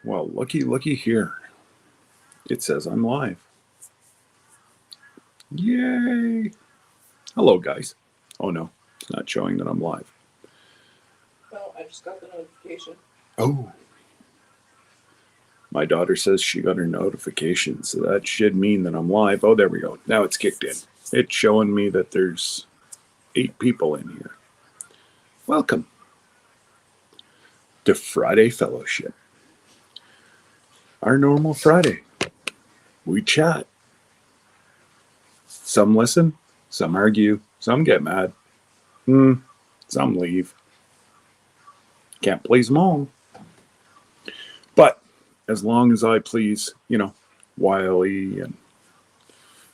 Well, looky here. It says I'm live. Yay! Hello, guys. Oh no, it's not showing that I'm live. Oh, I just got the notification. Oh. My daughter says she got her notification, so that should mean that I'm live. Oh, there we go. Now it's kicked in. It's showing me that there's 8 people in here. Welcome to Friday Fellowship. Our normal Friday. We chat. Some listen, some argue, some get mad. Some leave. Can't please them all. But as long as I please, Wiley and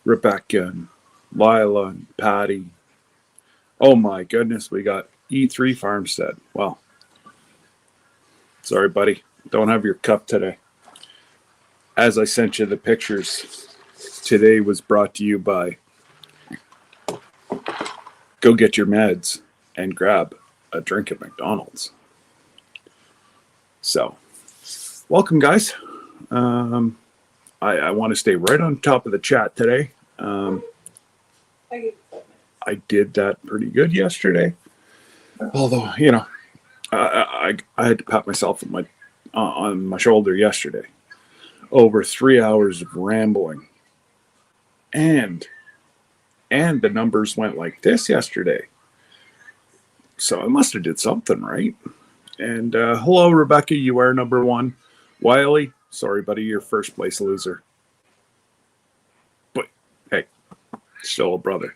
Rebecca and Lila and Patty. Oh my goodness, we got E3 Farmstead. Well, sorry, buddy. Don't have your cup today. As I sent you the pictures, today was brought to you by go get your meds and grab a drink at McDonald's. So, welcome, guys. I want to stay right on top of the chat today. I did that pretty good yesterday. Although, I had to pat myself on my shoulder yesterday. Over 3 hours of rambling. And the numbers went like this yesterday. So I must have did something right. And hello, Rebecca. You are number 1. Wiley, sorry, buddy, you're first place loser. But hey, still a brother.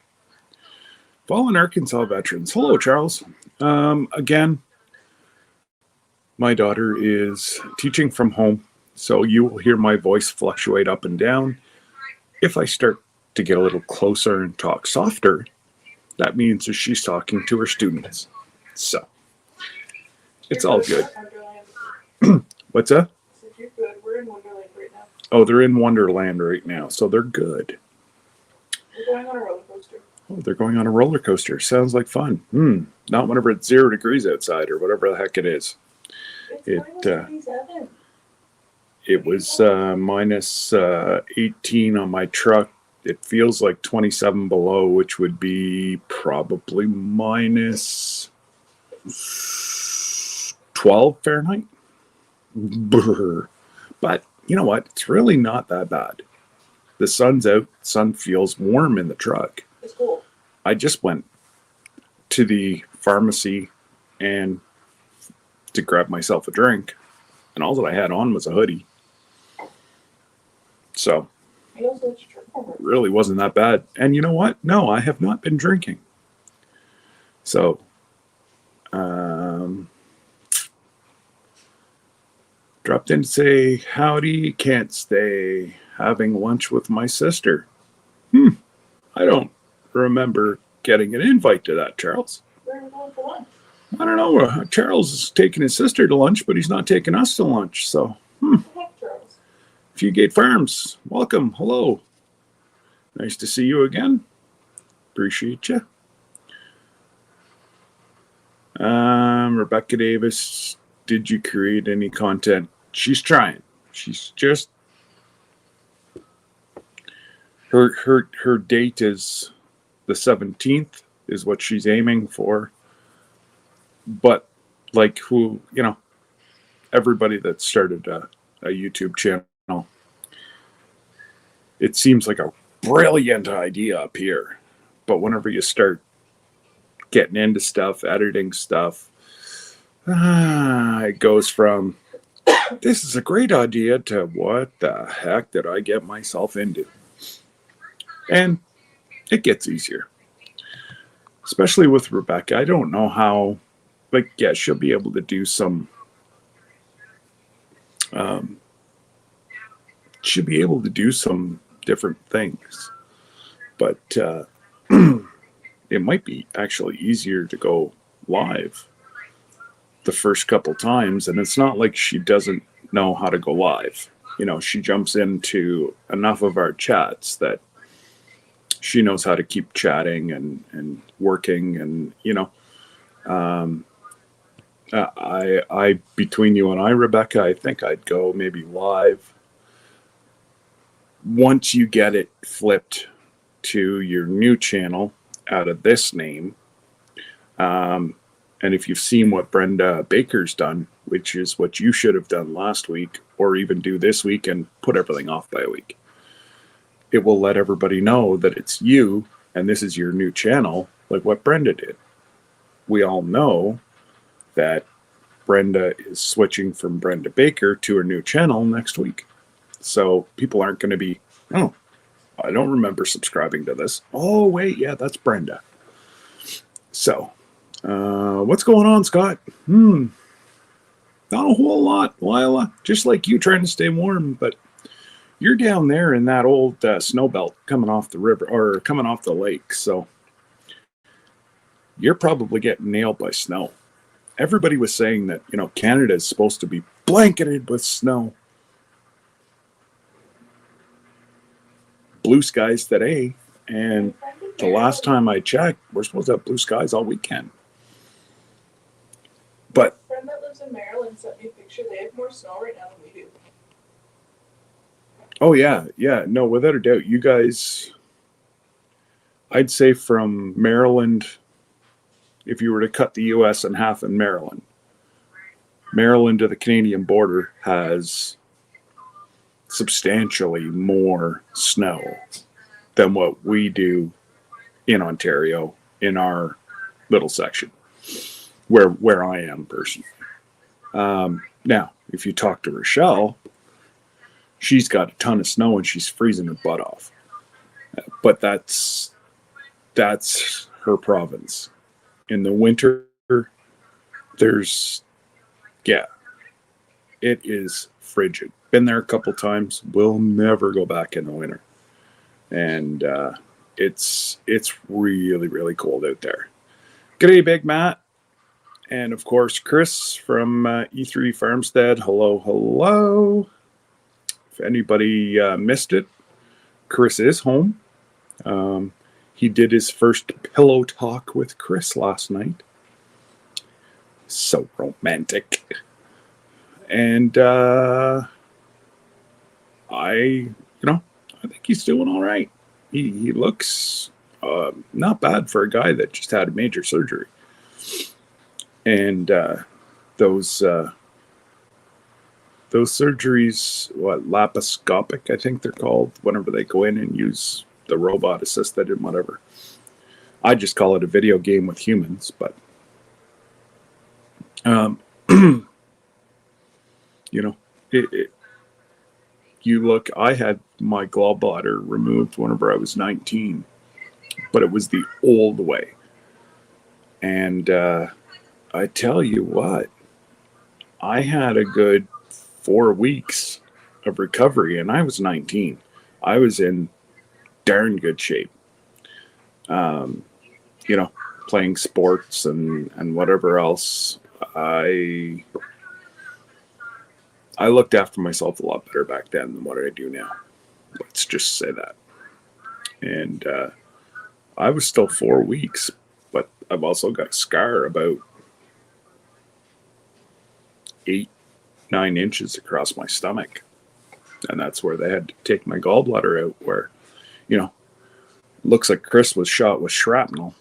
Fallen Arkansas veterans. Hello, Charles. Again, my daughter is teaching from home, so you will hear my voice fluctuate up and down. If I start to get a little closer and talk softer, that means that she's talking to her students. So, it's all good. What's that? You're good. We're in Wonderland right now. Oh, they're in Wonderland right now, so they're good. We're going on a roller coaster. Oh, they're going on a roller coaster. Sounds like fun. Not whenever it's 0 degrees outside or whatever the heck it is. It was minus 18 on my truck. It feels like 27 below, which would be probably minus 12 Fahrenheit. Brr. But you know what? It's really not that bad. The sun's out. Sun feels warm in the truck. It's cool. I just went to the pharmacy and to grab myself a drink, and all that I had on was a hoodie. So, it really wasn't that bad. And you know what? No, I have not been drinking. So, dropped in to say howdy, can't stay, having lunch with my sister. I don't remember getting an invite to that, Charles. Where are we going for lunch? I don't know. Charles is taking his sister to lunch, but he's not taking us to lunch. So, Charles. Fugate Farms, welcome. Hello. Nice to see you again. Appreciate you. Rebecca Davis, did you create any content? She's trying. She's just her date is the 17th is what she's aiming for. But like everybody that started a YouTube channel, it seems like a brilliant idea up here. But whenever you start getting into stuff, editing stuff, it goes from, this is a great idea to what the heck did I get myself into? And it gets easier. Especially with Rebecca. I don't know how, she'll be able to do some, she'll be able to do some different things. But it might be actually easier to go live the first couple times. And it's not like she doesn't know how to go live. She jumps into enough of our chats that she knows how to keep chatting and working and, I between you and I, Rebecca, I think I'd go maybe live once you get it flipped to your new channel out of this name. And if you've seen what Brenda Baker's done, which is what you should have done last week, or even do this week and put everything off by a week, it will let everybody know that it's you and this is your new channel, like what Brenda did. We all know that Brenda is switching from Brenda Baker to her new channel next week. So people aren't going to be, oh, I don't remember subscribing to this. Oh, wait, yeah, that's Brenda. So, what's going on, Scott? Not a whole lot, Lila. Just like you trying to stay warm, but you're down there in that old snow belt coming off the river or coming off the lake. So you're probably getting nailed by snow. Everybody was saying that, Canada is supposed to be blanketed with snow. Blue skies today, and the last time I checked, we're supposed to have blue skies all weekend. But My friend that lives in Maryland sent me a picture. They have more snow right now than we do. oh yeah, no, without a doubt, you guys, I'd say from Maryland, if you were to cut the U.S. in half in Maryland to the Canadian border has substantially more snow than what we do in Ontario in our little section where I am personally. Now, if you talk to Rochelle, she's got a ton of snow and she's freezing her butt off. But that's her province. In the winter, it is frigid. Been there a couple times. We'll never go back in the winter. And it's really, really cold out there. G'day, Big Matt. And of course, Chris from E3 Farmstead. Hello. If anybody missed it, Chris is home. He did his first pillow talk with Chris last night. So romantic. And I think he's doing all right. He looks not bad for a guy that just had a major surgery. And those surgeries, laparoscopic, I think they're called, whenever they go in and use the robot assisted and whatever. I just call it a video game with humans, but you look, I had my gallbladder removed whenever I was 19, but it was the old way. And I tell you what, I had a good 4 weeks of recovery, and I was 19. I was in darn good shape. Playing sports and whatever else. I looked after myself a lot better back then than what I do now. Let's just say that. And I was still 4 weeks, but I've also got a scar about 8-9 inches across my stomach. And that's where they had to take my gallbladder out, where, looks like Chris was shot with shrapnel.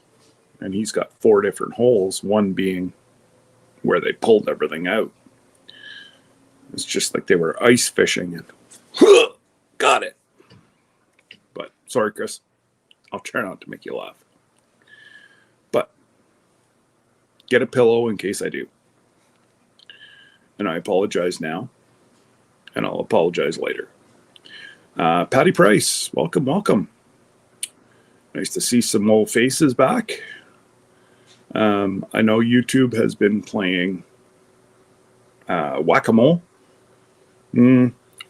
And he's got 4 different holes, one being where they pulled everything out. It's just like they were ice fishing and got it. But sorry, Chris. I'll try not to make you laugh. But get a pillow in case I do. And I apologize now. And I'll apologize later. Patty Price, welcome. Nice to see some old faces back. I know YouTube has been playing Whack-A-Mole.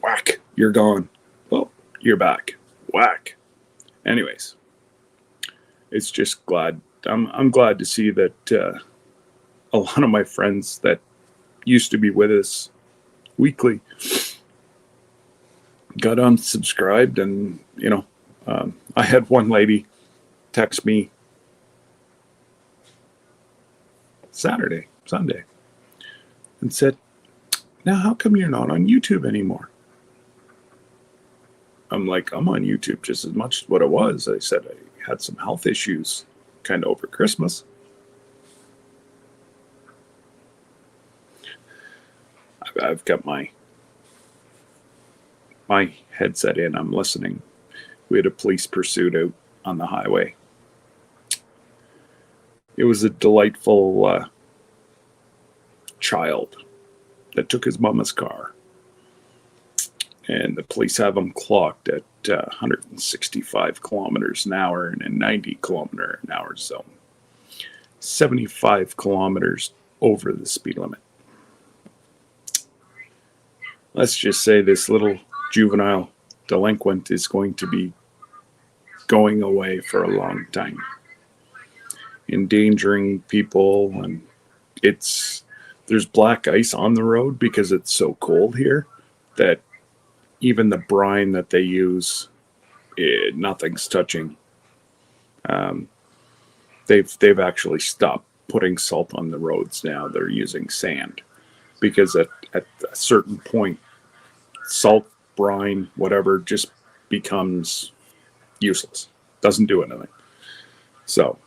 Whack, you're gone. Well, you're back. Whack. Anyways, it's just glad. I'm glad to see that a lot of my friends that used to be with us weekly got unsubscribed, and I had one lady text me Sunday, and said, "Now, how come you're not on YouTube anymore?" I'm like, "I'm on YouTube just as much as what I was." I said, "I had some health issues kind of over Christmas." I've got my headset in. I'm listening. We had a police pursuit out on the highway. It was a delightful child that took his mama's car. And the police have him clocked at 165 kilometers an hour in a 90 kilometer an hour zone. 75 kilometers over the speed limit. Let's just say this little juvenile delinquent is going to be going away for a long time, endangering people, and there's black ice on the road because it's so cold here that even the brine that they use, nothing's touching. They've actually stopped putting salt on the roads now. They're using sand because at a certain point, salt, brine, whatever, just becomes useless. Doesn't do anything. So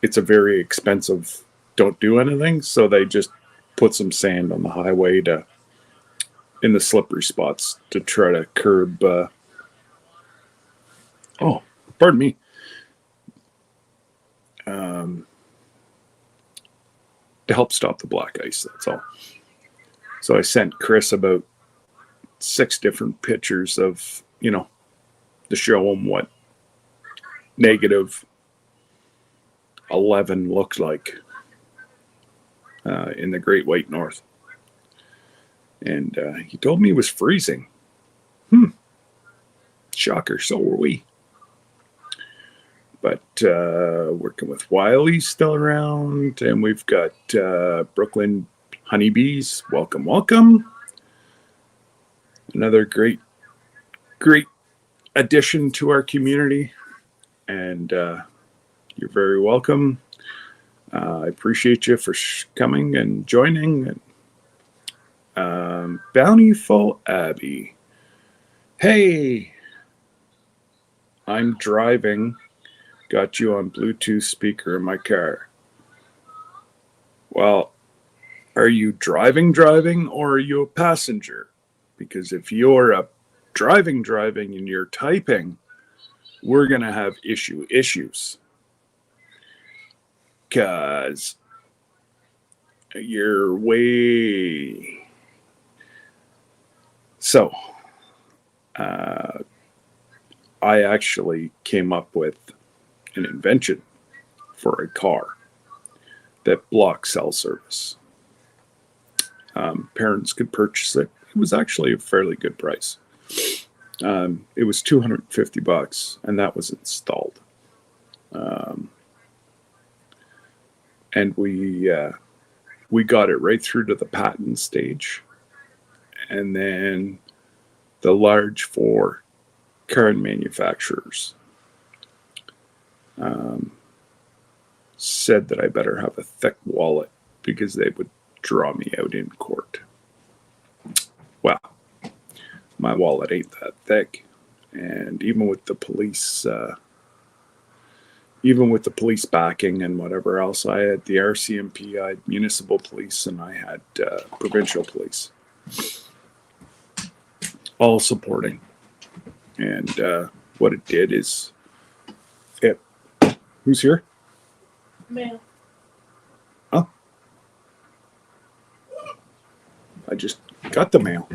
it's a very expensive don't do anything. So they just put some sand on the highway in the slippery spots to try to curb. Pardon me. To help stop the black ice. That's all. So I sent Chris about 6 different pictures of, to show him what negative 11 looked like in the Great White North. And he told me it was freezing. Shocker, so were we. But working with Wiley's still around, and we've got Brooklyn Honeybees. Welcome, welcome. Another great addition to our community, and you're very welcome. I appreciate you for coming and joining. Bountiful Abby. Hey, I'm driving. Got you on Bluetooth speaker in my car. Well, are you driving, or are you a passenger? Because if you're a driving and you're typing, we're going to have issues. Because you're way... So, I actually came up with an invention for a car that blocks cell service. Parents could purchase it. It was actually a fairly good price. It was $250, and that was installed. And we got it right through to the patent stage, and then the large 4 car manufacturers said that I better have a thick wallet because they would draw me out in court. Well, my wallet ain't that thick, and even with the police backing and whatever else, I had the RCMP, I had municipal police, and I had provincial police, all supporting. And what it did is, who's here? Mail. Oh, I just got the mail.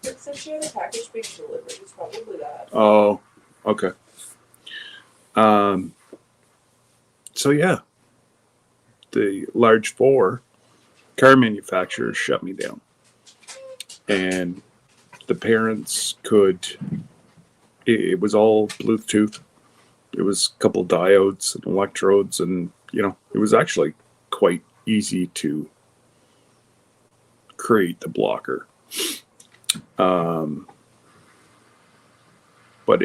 Since you had a package being delivered, it's probably that. Oh, okay. So yeah, the large 4 car manufacturers shut me down, and the parents could. It was all Bluetooth. It was a couple diodes and electrodes, and it was actually quite easy to create the blocker. But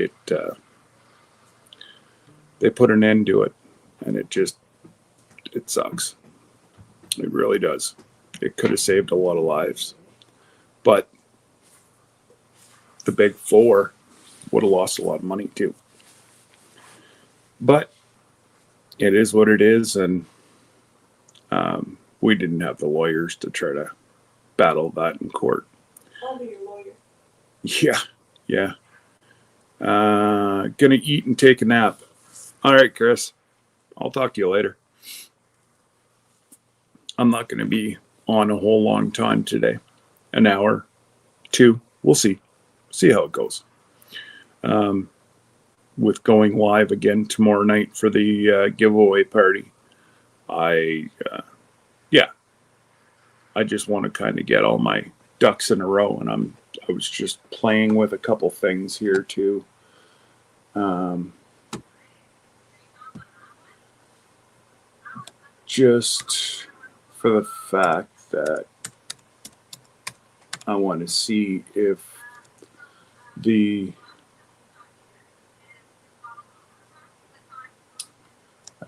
they put an end to it, and it sucks. It really does. It could have saved a lot of lives. But the big four would have lost a lot of money too. But it is what it is, and we didn't have the lawyers to try to battle that in court. I'll be your lawyer. Yeah. Gonna eat and take a nap. All right, Chris. I'll talk to you later. I'm not going to be on a whole long time today. An hour, 2. We'll see. See how it goes. With going live again tomorrow night for the giveaway party, I just want to kind of get all my ducks in a row, and I was just playing with a couple things here too. Just for the fact that I want to see if I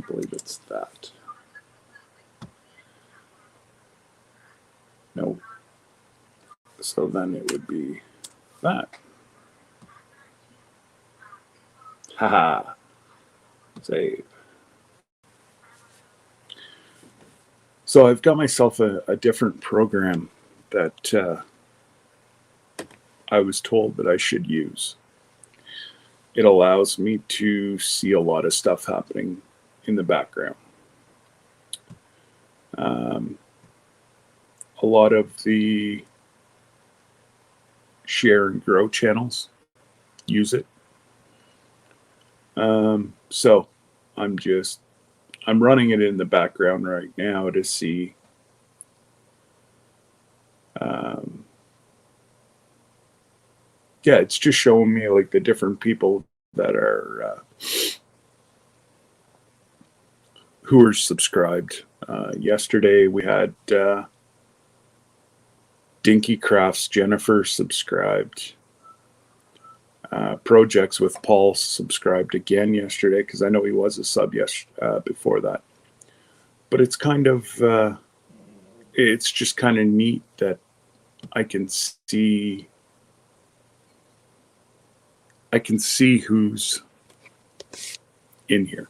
believe it's that. No. So then it would be that. Haha. Save. So I've got myself a different program that I was told that I should use. It allows me to see a lot of stuff happening in the background. A lot of the share and grow channels use it. So I'm running it in the background right now to see it's just showing me like the different people that are who are subscribed. Yesterday we had Dinky Crafts Jennifer subscribed. Projects with Paul subscribed again yesterday, because I know he was a sub before that. But it's kind of it's just kind of neat that I can see who's in here,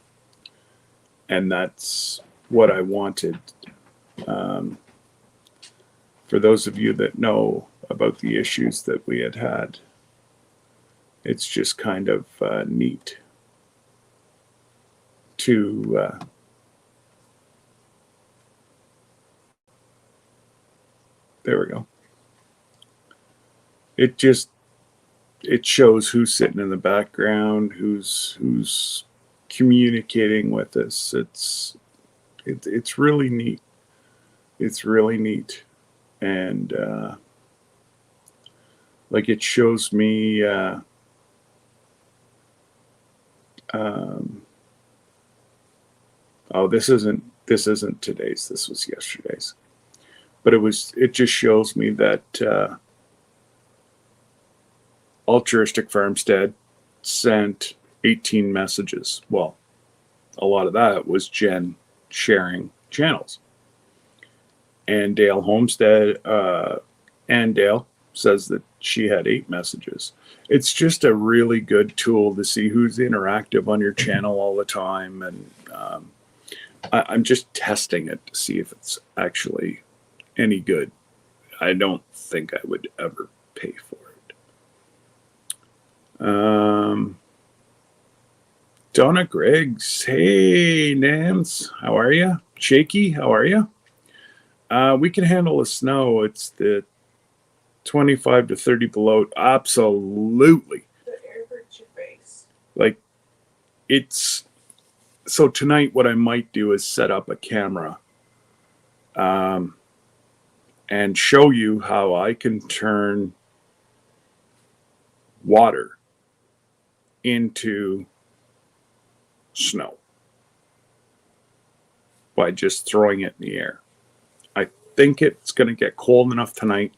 and that's what I wanted. For those of you that know about the issues that we had, it's just kind of neat to there we go. It shows who's sitting in the background, who's communicating with us. It's really neat. It's really neat. And like it shows me this isn't today's, this was yesterday's. But it just shows me that Altruistic Farmstead sent 18 messages. Well, a lot of that was Jen sharing channels. And Dale Homestead, and Dale says that she had 8 messages. It's just a really good tool to see who's interactive on your channel all the time. And I'm just testing it to see if it's actually any good. I don't think I would ever pay for it. Donna Griggs. Hey, Nance. How are you? Shaky, how are you? We can handle the snow. It's the 25 to 30 below. Absolutely. The air hurts your face. Like, it's... So tonight what I might do is set up a camera and show you how I can turn water into snow by just throwing it in the air. I think it's going to get cold enough tonight.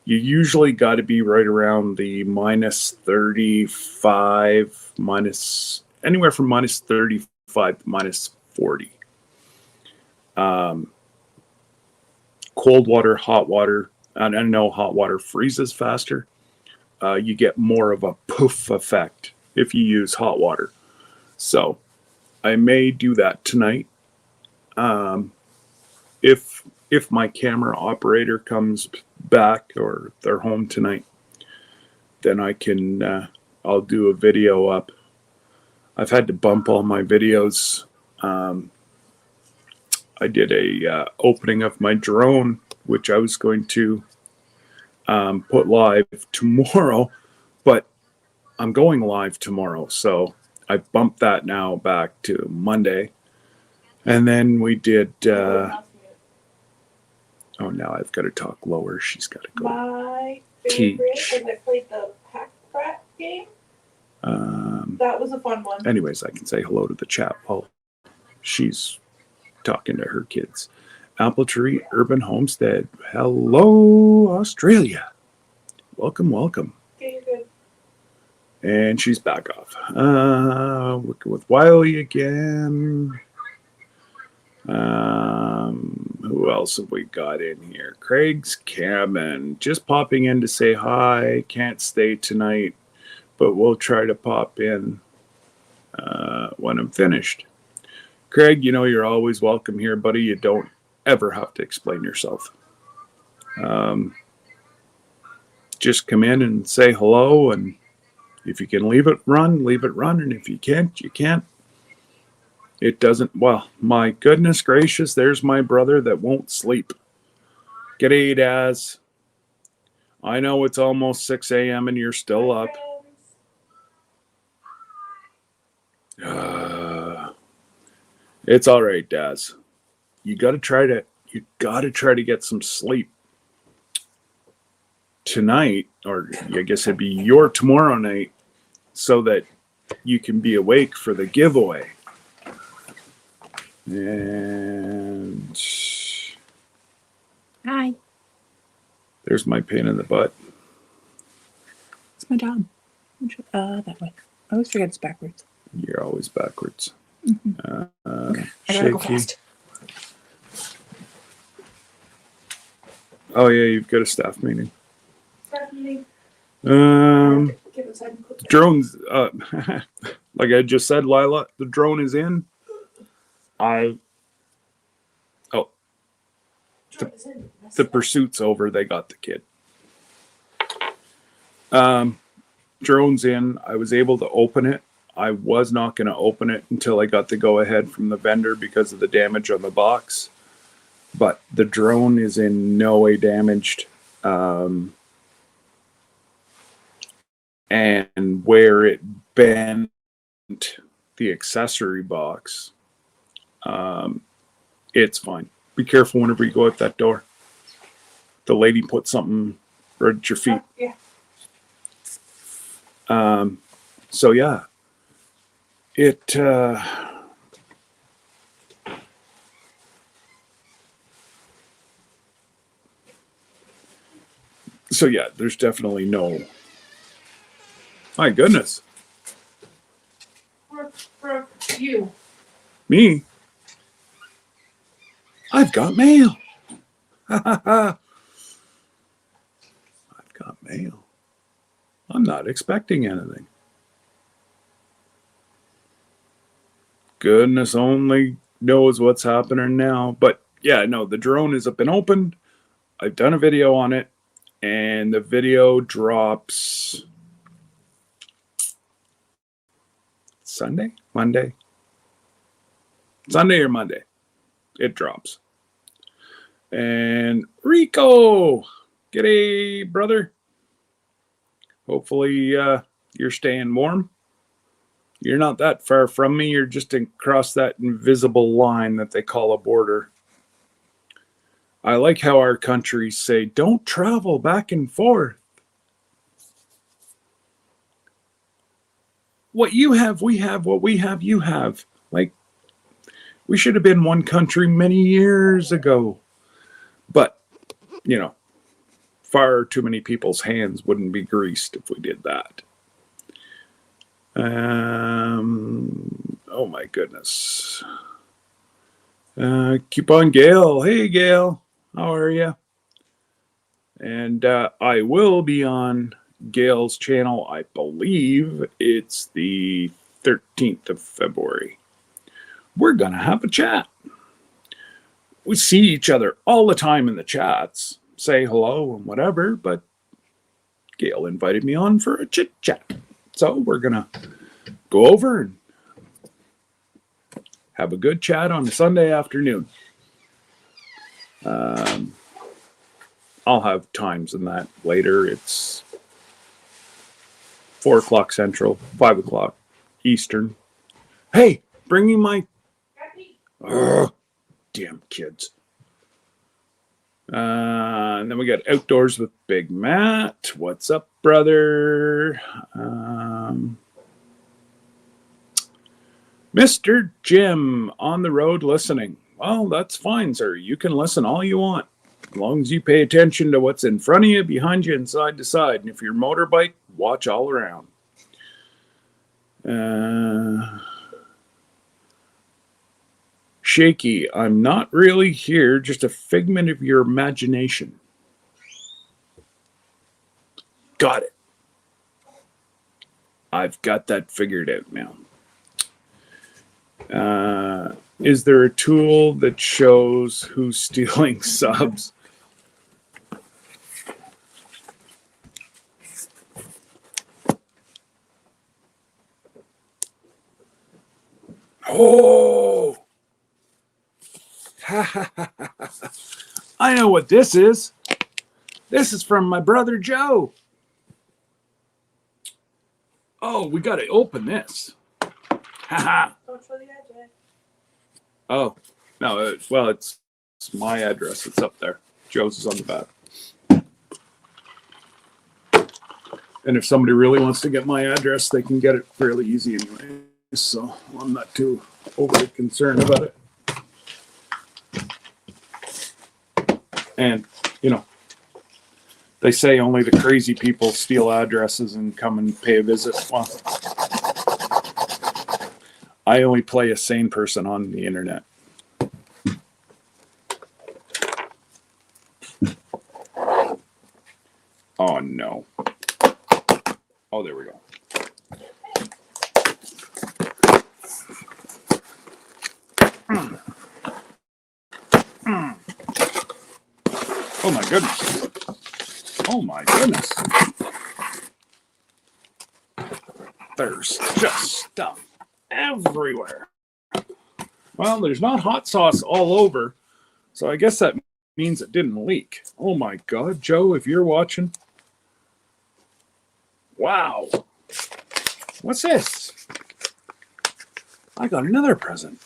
You usually got to be right around the minus 35, anywhere from minus 35 to minus 40. cold water, hot water, and I know hot water freezes faster. You get more of a poof effect if you use hot water. So I may do that tonight. If my camera operator comes back or they're home tonight, then I can I'll do a video up. I've had to bump all my videos. I did a opening of my drone, which I was going to put live tomorrow, but I'm going live tomorrow, so I bumped that now back to Monday. And then we did. Oh, now I've got to talk lower. She's got to go. My favorite, and I played the Pack Rat game. That was a fun one. Anyways, I can say hello to the chat while she's talking to her kids. Apple Tree Urban Homestead. Hello, Australia. Welcome, welcome. Okay, you're good. And she's back off. Working with Wiley again. Who else have we got in here? Craig's Cabin. Just popping in to say hi. Can't stay tonight, but we'll try to pop in when I'm finished. Craig, you know you're always welcome here, buddy. You don't ever have to explain yourself. Just come in and say hello, and if you can leave it run, and if you can't, you can't. It doesn't, well, my goodness gracious, there's my brother that won't sleep. G'day, Daz. I know it's almost 6 a.m. and you're still up. It's all right, Daz. You gotta try to get some sleep tonight, or I guess it'd be your tomorrow night, so that you can be awake for the giveaway. And hi. There's my pain in the butt. It's my job. That way. I always forget it's backwards. You're always backwards. Mm-hmm. Okay. I gotta go fast. Oh yeah, you've got a staff meeting. Staff meeting. Drones. Like I just said, Lila, the drone is in. The pursuit's over. They got the kid. Drone's in. I was able to open it. I was not going to open it until I got the go ahead from the vendor because of the damage on the box. But the drone is in no way damaged. And where it bent the accessory box, it's fine. Be careful whenever you go out that door. The lady put something right at your feet. Yeah. So yeah, it so yeah, there's definitely no. My goodness. For you. Me? I've got mail. I've got mail. I'm not expecting anything. Goodness only knows what's happening now. But yeah, no, the drone has been opened. I've done a video on it, and the video drops Sunday? Monday? Sunday or Monday. It drops. And Rico, g'day, brother. Hopefully you're staying warm. You're not that far from me. You're just across that invisible line that they call a border. I like how our countries say, don't travel back and forth. What you have, we have. What we have, you have. Like, we should have been one country many years ago. But, you know, far too many people's hands wouldn't be greased if we did that. Oh my goodness. Keep on Gail. Hey, Gail. How are you? And I will be on Gail's channel. I believe it's the 13th of February. We're going to have a chat. We see each other all the time in the chats, say hello and whatever, but Gail invited me on for a chit chat. So we're going to go over and have a good chat on a Sunday afternoon. I'll have times in that later. It's 4 o'clock Central, 5 o'clock Eastern. Hey, bring me my... Ugh, damn kids. And then we got Outdoors with Big Matt. What's up, brother? Mr. Jim on the road listening. Well, that's fine, sir. You can listen all you want, as long as you pay attention to what's in front of you, behind you, and side to side. And if you're motorbike, watch all around. Shaky, I'm not really here, just a figment of your imagination. Got it. I've got that figured out now. Is there a tool that shows who's stealing subs? Oh! I know what this is. This is from my brother Joe. Oh, we got to open this. Haha. Don't show the address. Oh, no. Well, it's my address. It's up there. Joe's is on the back. And if somebody really wants to get my address, they can get it fairly easy anyway. So I'm not too overly concerned about it. And, you know, they say only the crazy people steal addresses and come and pay a visit. Well, I only play a sane person on the internet. Oh, no. Oh, there we go. Oh, my goodness. Oh, my goodness. There's just stuff everywhere. Well, there's not hot sauce all over, so I guess that means it didn't leak. Oh, my God, Joe, if you're watching. Wow. What's this? I got another present.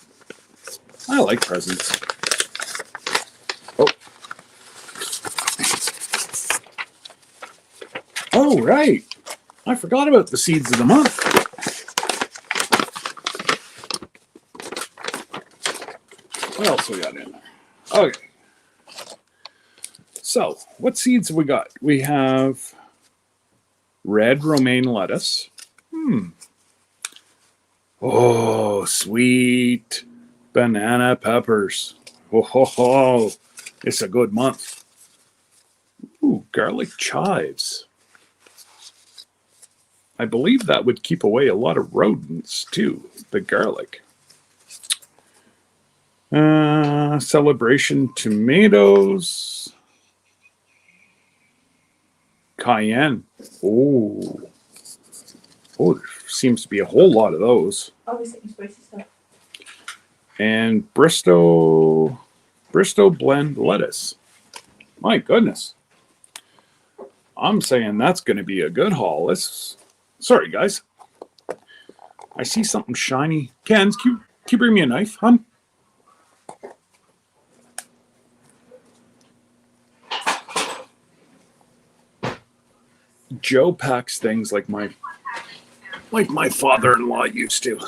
I like presents. Oh. Oh, right. I forgot about the seeds of the month. What else we got in there? Okay. So, what seeds have we got? We have red romaine lettuce. Oh, sweet banana peppers. Oh, ho, ho. It's a good month. Ooh, garlic chives. I believe that would keep away a lot of rodents too, the garlic. Celebration tomatoes. Cayenne. Oh, there seems to be a whole lot of those. Always eating spicy stuff. And Bristow blend lettuce. My goodness. I'm saying that's going to be a good haul. Sorry, guys. I see something shiny. Kens, can you bring me a knife, hon? Joe packs things like my father-in-law used to.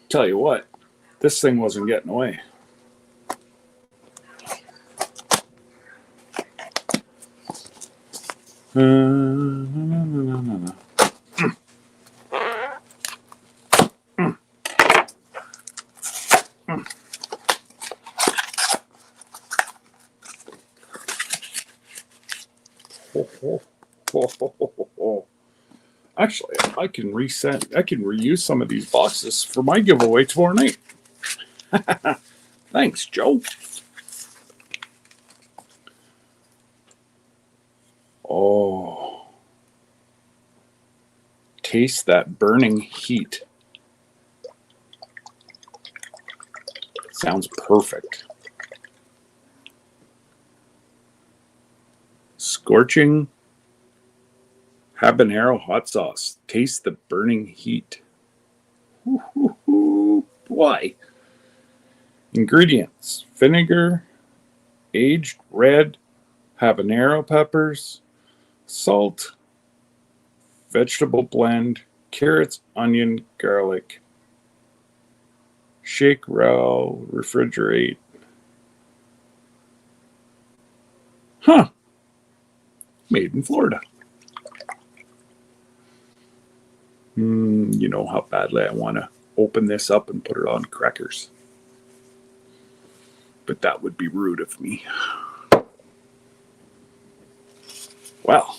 Tell you what, this thing wasn't getting away. Actually, I can reuse some of these boxes for my giveaway tomorrow night. Thanks, Joe. Oh. Taste that burning heat. Sounds perfect. Scorching habanero hot sauce. Taste the burning heat. Boy. Ingredients: vinegar, aged red habanero peppers, salt, vegetable blend, carrots, onion, garlic. Shake well, refrigerate. Huh. Made in Florida. You know how badly I want to open this up and put it on crackers. But that would be rude of me. Well,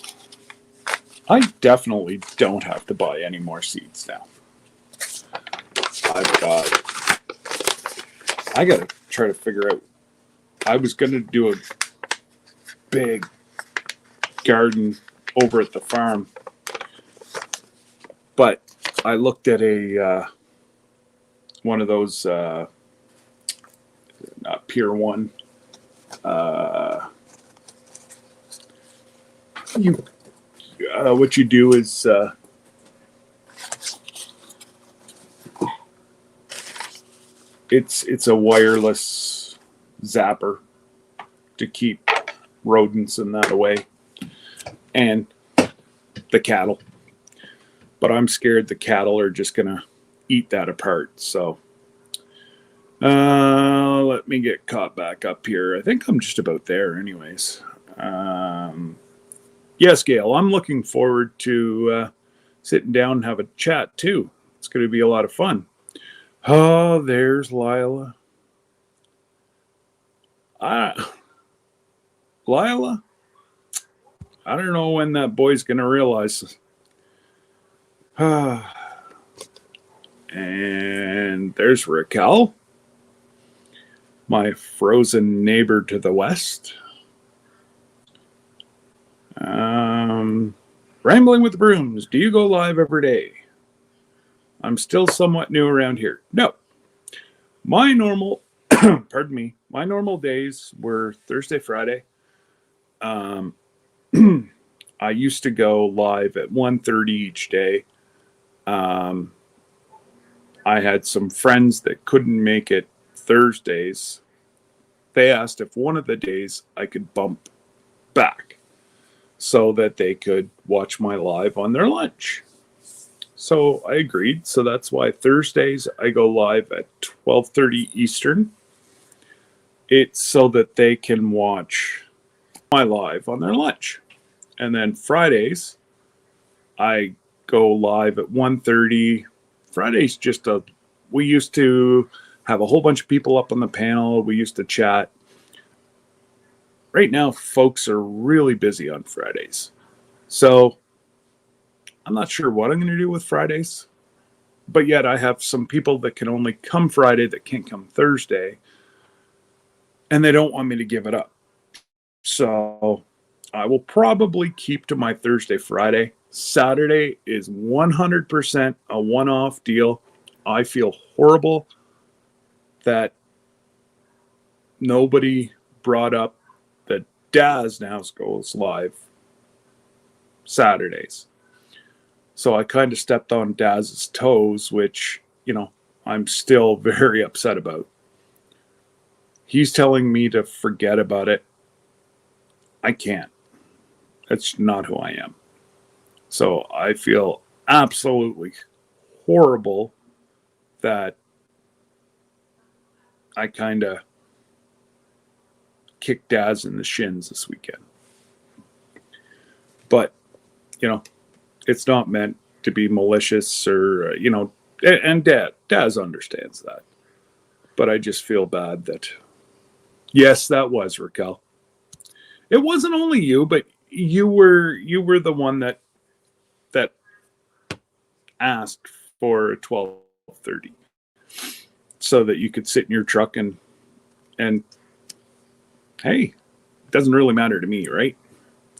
I definitely don't have to buy any more seeds now. I got to try to figure out. I was going to do a big garden over at the farm, but I looked at a one of those not Pier 1. What you do is it's a wireless zapper to keep rodents and that away, and the cattle. But I'm scared the cattle are just gonna eat that apart. So let me get caught back up here. I think I'm just about there anyways. Yes, Gail, I'm looking forward to sitting down and have a chat too. It's going to be a lot of fun. Oh, there's Lila. Lila, I don't know when that boy's going to realize. And there's Raquel, my frozen neighbor to the west. Rambling with the Brooms. Do you go live every day? I'm still somewhat new around here. No. My normal, pardon me, my normal days were Thursday, Friday. I used to go live at 1:30 each day. I had some friends that couldn't make it Thursdays. They asked if one of the days I could bump back so that they could watch my live on their lunch. So I agreed. So that's why Thursdays I go live at 12:30 Eastern. It's so that they can watch my live on their lunch. And then Fridays I go live at 1:30. Friday's just we used to have a whole bunch of people up on the panel. We used to chat. Right now, folks are really busy on Fridays. So I'm not sure what I'm going to do with Fridays. But yet I have some people that can only come Friday that can't come Thursday. And they don't want me to give it up. So I will probably keep to my Thursday, Friday. Saturday is 100% a one-off deal. I feel horrible that nobody brought up that Daz now goes live Saturdays. So I kind of stepped on Daz's toes, which, I'm still very upset about. He's telling me to forget about it. I can't. That's not who I am. So I feel absolutely horrible that I kind of kicked Daz in the shins this weekend. But, it's not meant to be malicious or, and Daz understands that. But I just feel bad that, yes, that was Raquel. It wasn't only you, but you were the one that asked for a 12:30 so that you could sit in your truck and hey, it doesn't really matter to me, right?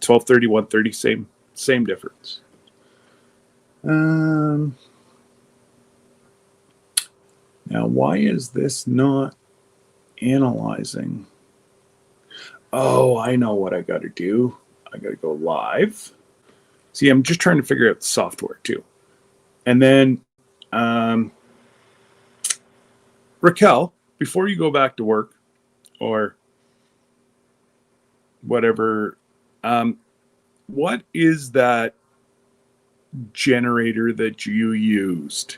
12:30, 1:30, same difference. Now, why is this not analyzing? Oh, I know what I got to do. I got to go live. See, I'm just trying to figure out the software too. And then, Raquel, before you go back to work or whatever, what is that generator that you used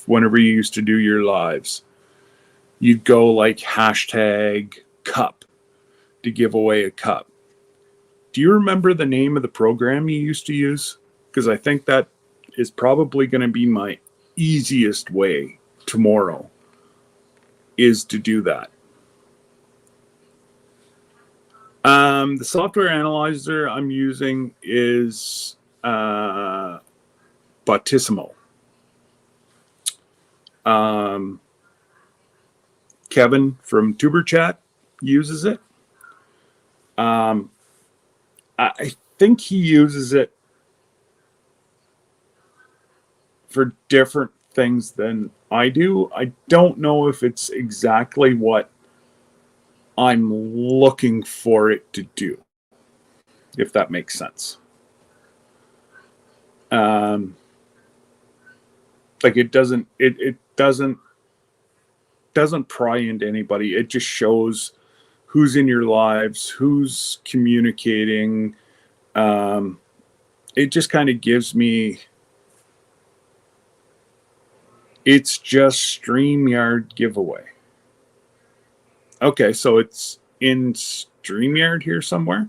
whenever you used to do your lives? You'd go like hashtag cup to give away a cup. Do you remember the name of the program you used to use? Because I think that is probably going to be my easiest way tomorrow is to do that. The software analyzer I'm using is Bautisimo. Kevin from Tuber Chat uses it. I think he uses it for different things than I do. I don't know if it's exactly what I'm looking for it to do, if that makes sense. Like it doesn't pry into anybody. It just shows who's in your lives, who's communicating. It just kind of gives me, it's just StreamYard giveaway. Okay, so it's in StreamYard here somewhere.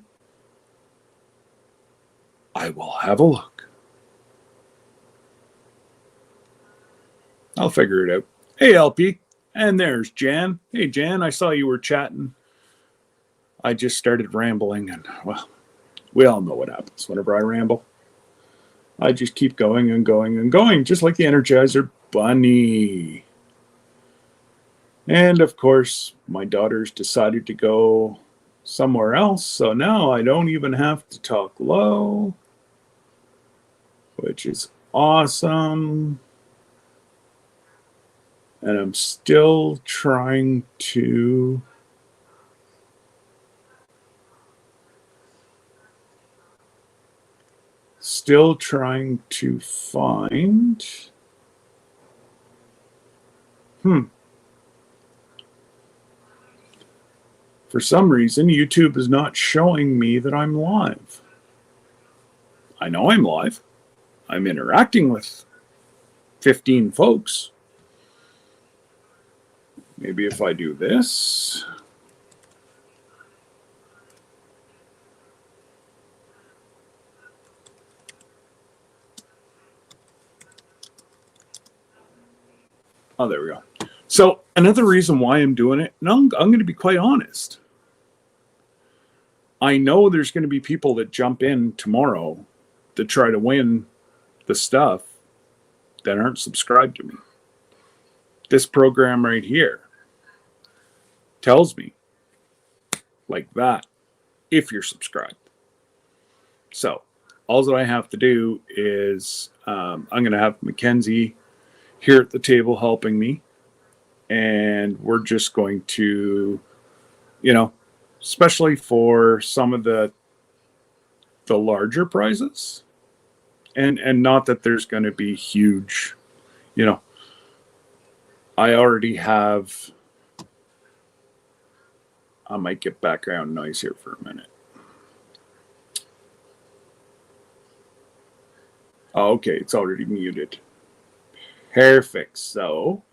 I will have a look. I'll figure it out. Hey, LP. And there's Jan. Hey, Jan, I saw you were chatting. I just started rambling, and, well, we all know what happens whenever I ramble. I just keep going and going and going, just like the Energizer Bunny. And, of course, my daughters decided to go somewhere else, so now I don't even have to talk low, which is awesome. And I'm still trying to find for some reason YouTube is not showing me that I'm live. I know I'm live. I'm interacting with 15 folks. Maybe if I do this. Oh, there we go. So another reason why I'm doing it, and I'm going to be quite honest. I know there's going to be people that jump in tomorrow to try to win the stuff that aren't subscribed to me. This program right here tells me like that if you're subscribed. So all that I have to do is I'm going to have Mackenzie here at the table helping me, and we're just going to, especially for some of the larger prizes, and not that there's going to be huge, I already have. I might get background noise here for a minute. Oh, okay, it's already muted. Perfect. So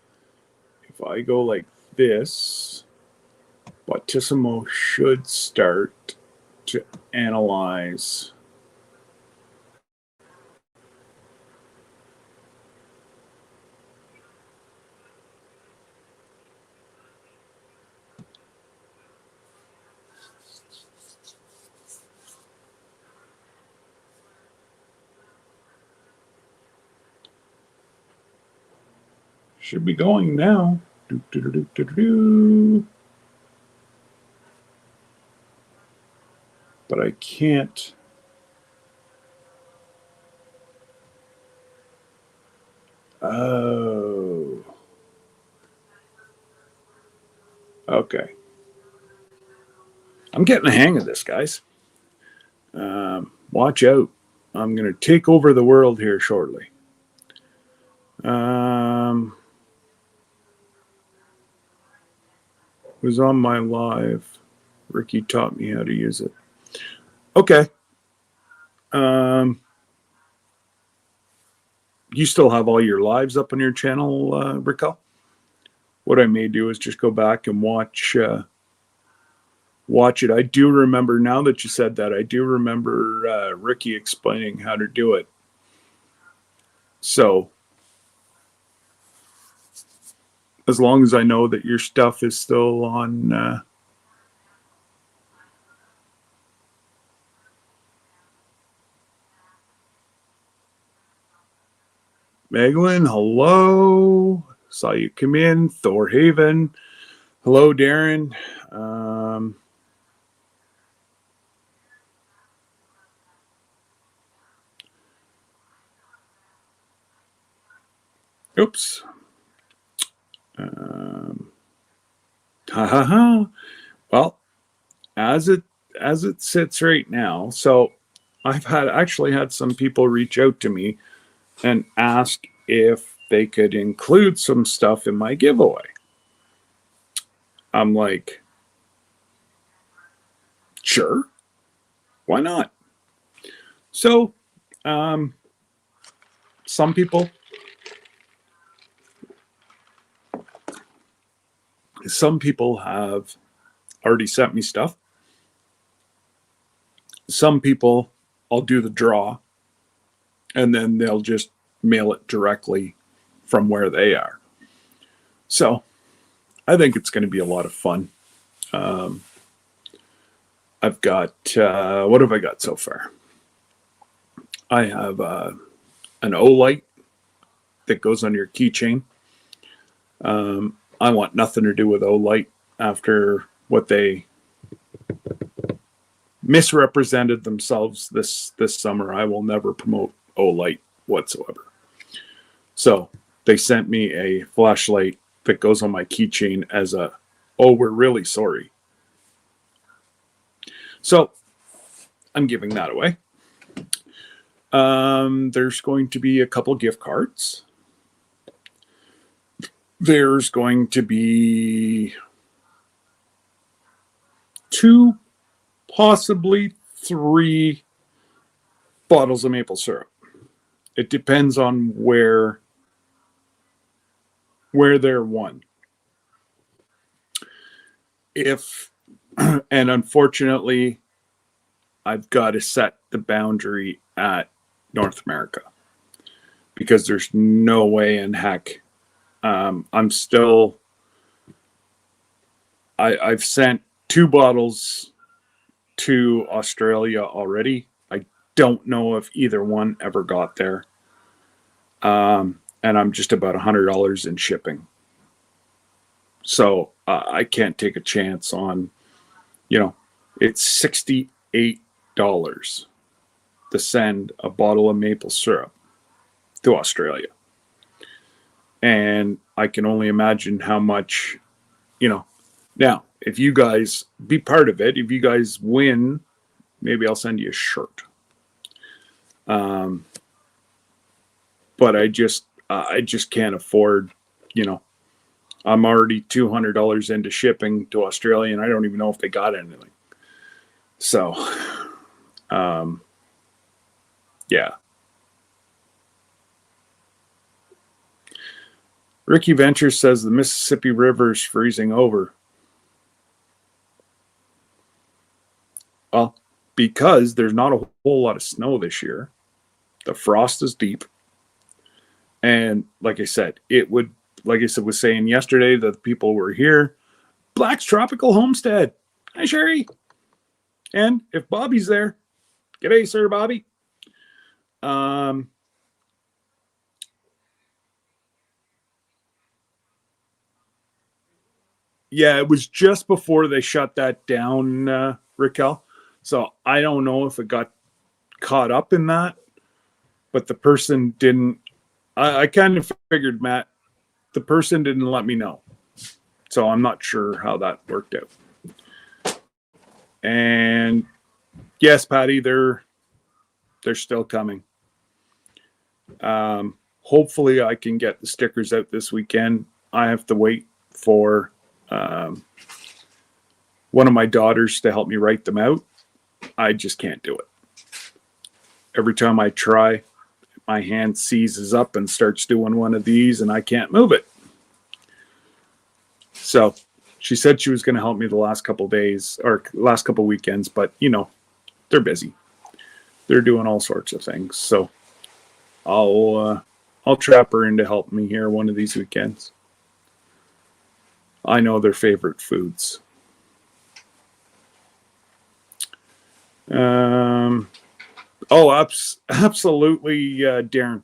if I go like this, Bautisimo should start to analyze. Should be going now. Do, do, do, do, do, do. But I can't. Oh. Okay. I'm getting the hang of this, guys. Watch out. I'm going to take over the world here shortly. Was on my live. Ricky taught me how to use it. Okay. You still have all your lives up on your channel, Raquel? What I may do is just go back and watch it. I do remember, now that you said that, I do remember Ricky explaining how to do it. So, as long as I know that your stuff is still on... Meglin, hello. Saw you come in. Thor Haven. Hello, Darren. Oops. Well, as it sits right now, so I've actually had some people reach out to me and ask if they could include some stuff in my giveaway. I'm like, sure, why not? So, some people have already sent me stuff. Some people, I'll do the draw, and then they'll just mail it directly from where they are. So I think it's going to be a lot of fun. I've got, what have I got so far? I have an Olight that goes on your keychain. I want nothing to do with Olight after what they misrepresented themselves this summer. I will never promote Olight whatsoever. So they sent me a flashlight that goes on my keychain as a, oh, we're really sorry. So I'm giving that away. There's going to be a couple gift cards. There's going to be 2, possibly 3 bottles of maple syrup. It depends on where they're won. And unfortunately, I've got to set the boundary at North America because there's no way in heck. I've sent 2 bottles to Australia already. I don't know if either one ever got there. And I'm just about $100 in shipping. So I can't take a chance on, it's $68 to send a bottle of maple syrup to Australia. And I can only imagine how much, now, if you guys be part of it, if you guys win, maybe I'll send you a shirt. But I just can't afford, I'm already $200 into shipping to Australia, and I don't even know if they got anything. So, yeah. Ricky Ventures says the Mississippi River is freezing over. Well, because there's not a whole lot of snow this year. The frost is deep. And like I said, was saying yesterday that people were here. Black's Tropical Homestead. Hi, Sherry. And if Bobby's there, g'day, sir, Bobby. Yeah, it was just before they shut that down, Raquel. So I don't know if it got caught up in that, but the person didn't. I kind of figured, Matt, the person didn't let me know. So I'm not sure how that worked out. And yes, Patty, they're still coming. Hopefully I can get the stickers out this weekend. I have to wait for one of my daughters to help me write them out. I just can't do it. Every time I try, my hand seizes up and starts doing one of these and I can't move it. So she said she was going to help me the last couple of days or last couple of weekends, but you know, they're busy. They're doing all sorts of things. So I'll trap her in to help me here one of these weekends. I know their favorite foods. Absolutely, Darren.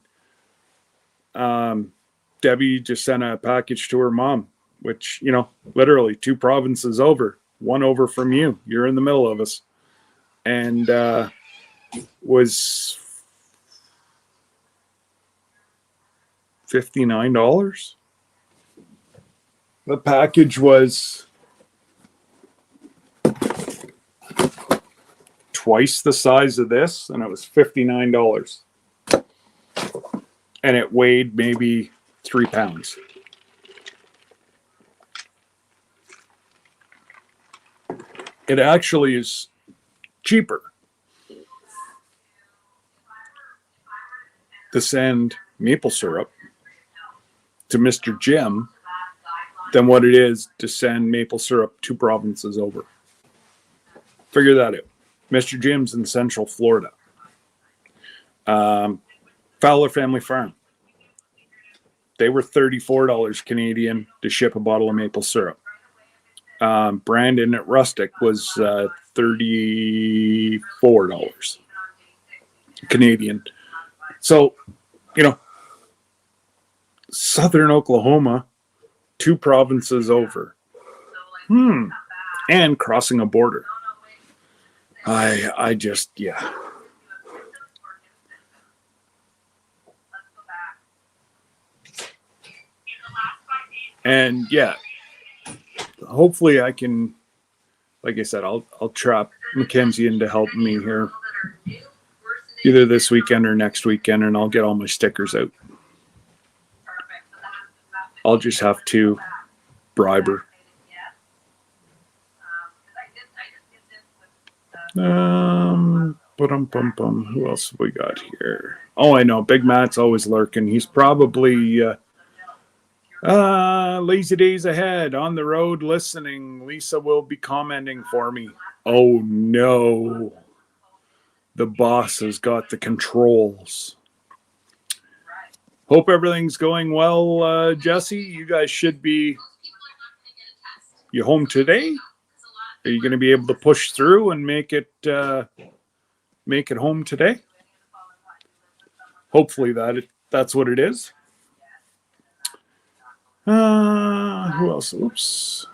Debbie just sent a package to her mom, which, you know, literally 2 provinces over, 1 over from you. You're in the middle of us. And was $59. The package was twice the size of this, and it was $59. And it weighed maybe 3 pounds. It actually is cheaper to send maple syrup to Mr. Jim than what it is to send maple syrup 2 provinces over. Figure that out. Mr. Jim's in Central Florida. Fowler Family Farm. They were $34 Canadian to ship a bottle of maple syrup. Brandon at Rustic was $34 Canadian. So, you know, Southern Oklahoma, 2 provinces over. And crossing a border. I just, yeah. And yeah, hopefully I can, like I said, I'll trap Mackenzie in to help me here either this weekend or next weekend, and I'll get all my stickers out. I'll just have to bribe her. Who else have we got here? Oh, I know. Big Matt's always lurking. He's probably lazy days ahead on the road listening. Lisa will be commenting for me. Oh no. The boss has got the controls. Hope everything's going well, Jesse. You guys should be. You home today? Are you going to be able to push through and make it home today? Hopefully that's what it is. Who else? Oops.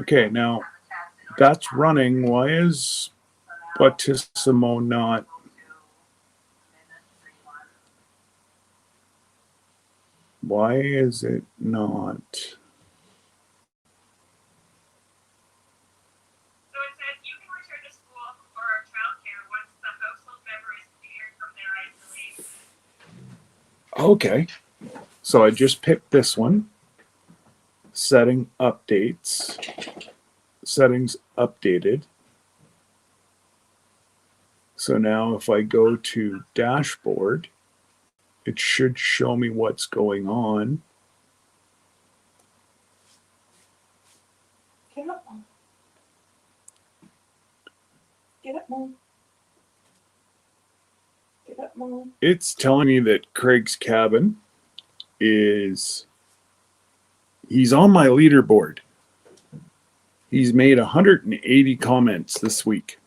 Okay, now that's running. Why is Bautissimo not? Why is it not? Okay, so I just picked this one. Setting updates. Settings updated. So now if I go to dashboard, it should show me what's going on. Get up, Mom. Get up, Mom. Get up, Mom. It's telling me that Craig's cabin he's on my leaderboard. He's made 180 comments this week.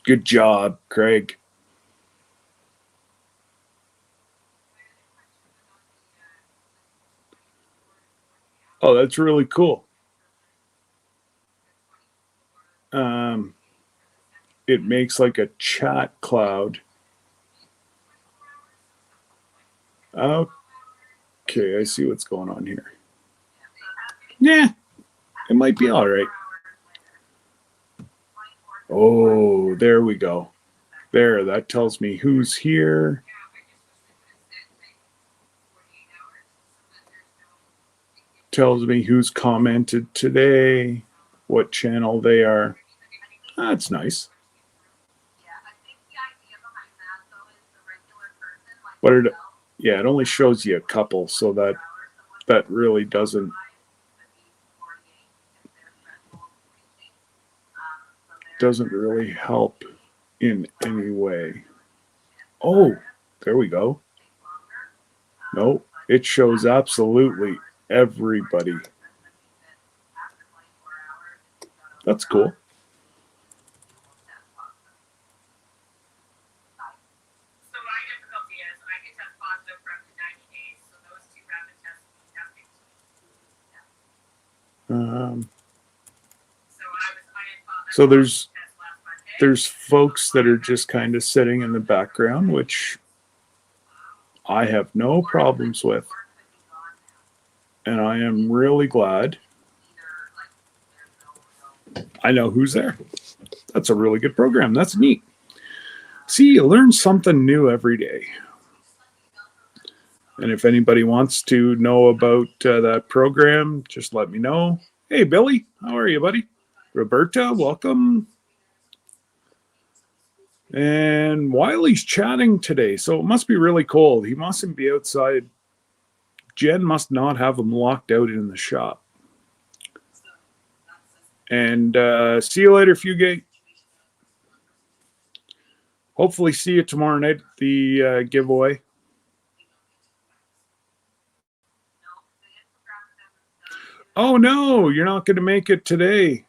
Good job, Craig. Oh, that's really cool. It makes like a chat cloud. Okay, I see what's going on here. Yeah, it might be all right. Oh, there we go. There, that tells me who's here. Tells me who's commented today, what channel they are. That's nice. But it only shows you a couple, so that really doesn't really help in any way. Oh, there we go. No, it shows absolutely everybody. That's cool. So there's folks that are just kind of sitting in the background, which I have no problems with. And I am really glad. I know who's there. That's a really good program. That's neat. See, you learn something new every day. And if anybody wants to know about that program, just let me know. Hey, Billy, how are you, buddy? Roberta, welcome. And Wiley's chatting today, so it must be really cold. He mustn't be outside. Jen must not have him locked out in the shop. And see you later, Fugate. Hopefully see you tomorrow night at the giveaway. Oh, no, you're not going to make it today.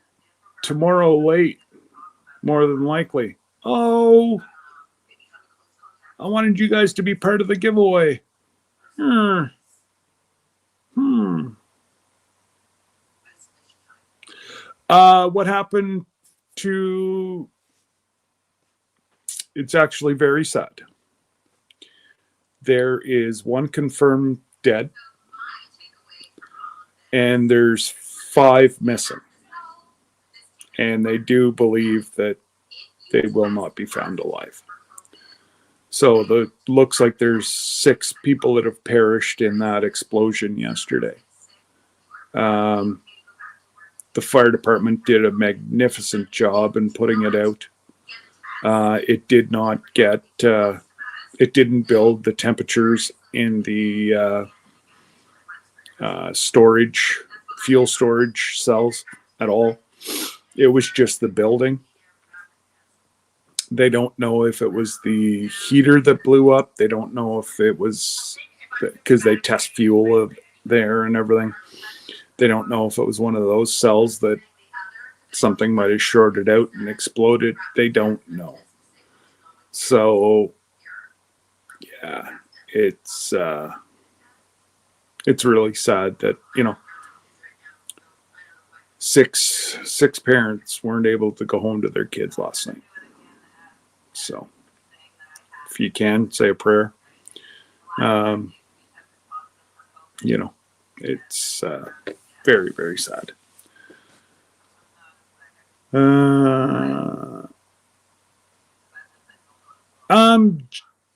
Tomorrow late, more than likely. Oh, I wanted you guys to be part of the giveaway. What happened to... It's actually very sad. There is one confirmed dead, and there's 5 missing. And they do believe that they will not be found alive. So it looks like there's 6 people that have perished in that explosion yesterday. The fire department did a magnificent job in putting it out. It did not get, it didn't build the temperatures in the fuel storage cells at all. It was just the building. They don't know if it was the heater that blew up. They don't know if it was because they test fuel there and everything. They don't know if it was one of those cells that something might have shorted out and exploded. They don't know. So, yeah, it's really sad that, 6 parents weren't able to go home to their kids last night. So, if you say a prayer. It's very, very sad.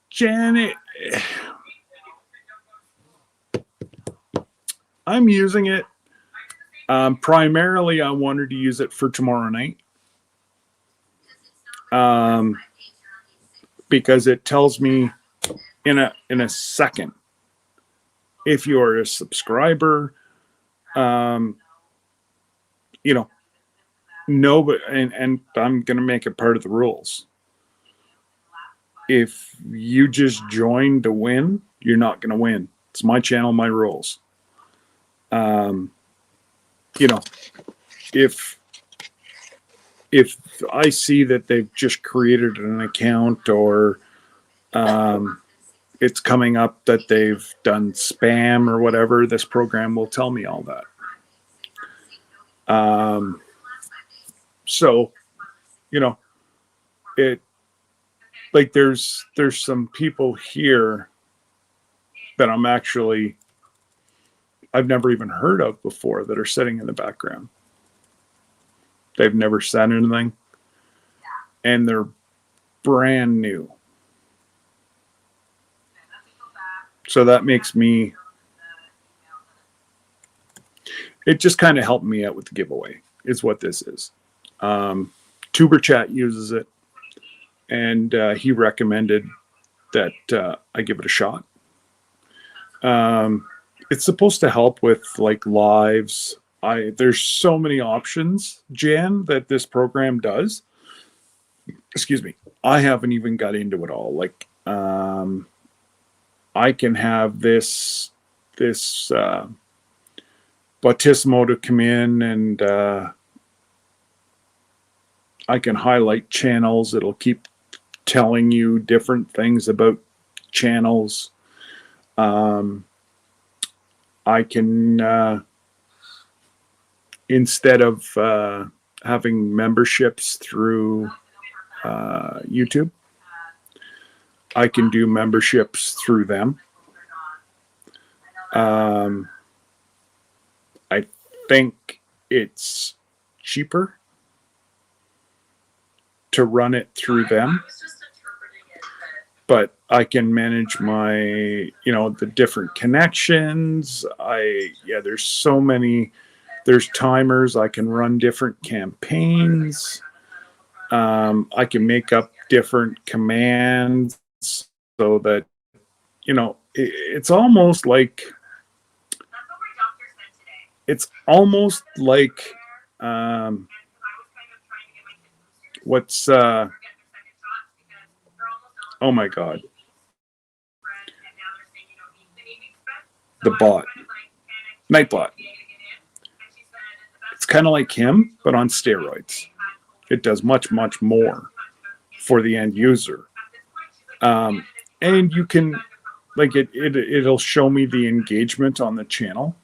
Janet, I'm using it. Primarily, I wanted to use it for tomorrow night. Because it tells me in a second if you're a subscriber, no, but and I'm gonna make it part of the rules. If you just join to win, you're not gonna win. It's my channel, my rules. If I see that they've just created an account or it's coming up that they've done spam or whatever, this program will tell me all that. So, you know, it like there's some people here that I've never even heard of before that are sitting in the background. They've never said anything, and they're brand new. So that makes me, it just kind of helped me out with the giveaway, is what this is. Tuber Chat uses it, and he recommended that I give it a shot. It's supposed to help with like lives. There's so many options, Jan, that this program does. Excuse me. I haven't even got into it all. Like, I can have this Bautismo to come in, and I can highlight channels. It'll keep telling you different things about channels. I can, instead of having memberships through YouTube, I can do memberships through them. I think it's cheaper to run it through them, but I can manage my, the different connections. There's so many, there's timers. I can run different campaigns. I can make up different commands so that, it's almost like, oh my God, the bot, Nightbot. It's kind of like him, but on steroids. It does much, much more for the end user. And you can, like, it'll show me the engagement on the channel.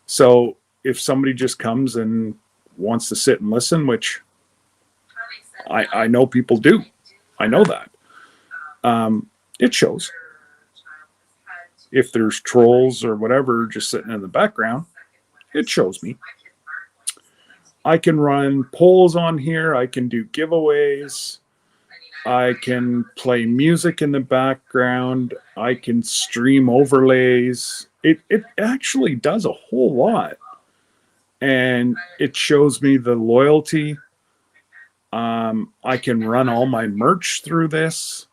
So if somebody just comes and wants to sit and listen, which I know people do, I know that, it shows. If there's trolls or whatever just sitting in the background, it shows me. I can run polls on here. I can do giveaways. I can play music in the background. I can stream overlays. It actually does a whole lot. And it shows me the loyalty. I can run all my merch through this.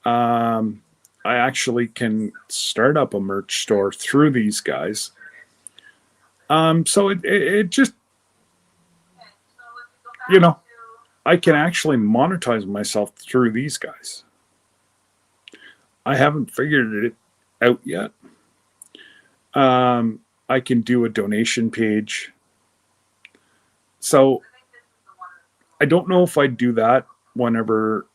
I actually can start up a merch store through these guys. So it just, I can actually monetize myself through these guys. I haven't figured it out yet. I can do a donation page. So I don't know if I'd do that whenever,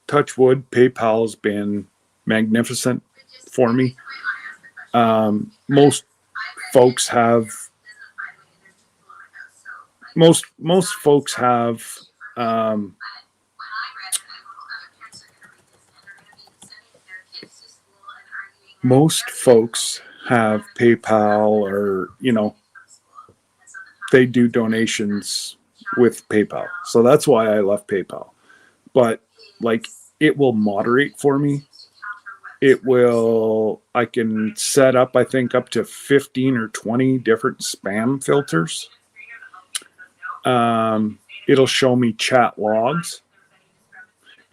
touch wood, PayPal's been magnificent for me. Most folks have PayPal, or they do donations with PayPal. So that's why I left PayPal. But like, it will moderate for me. I can set up, I think, up to 15 or 20 different spam filters. It'll show me chat logs.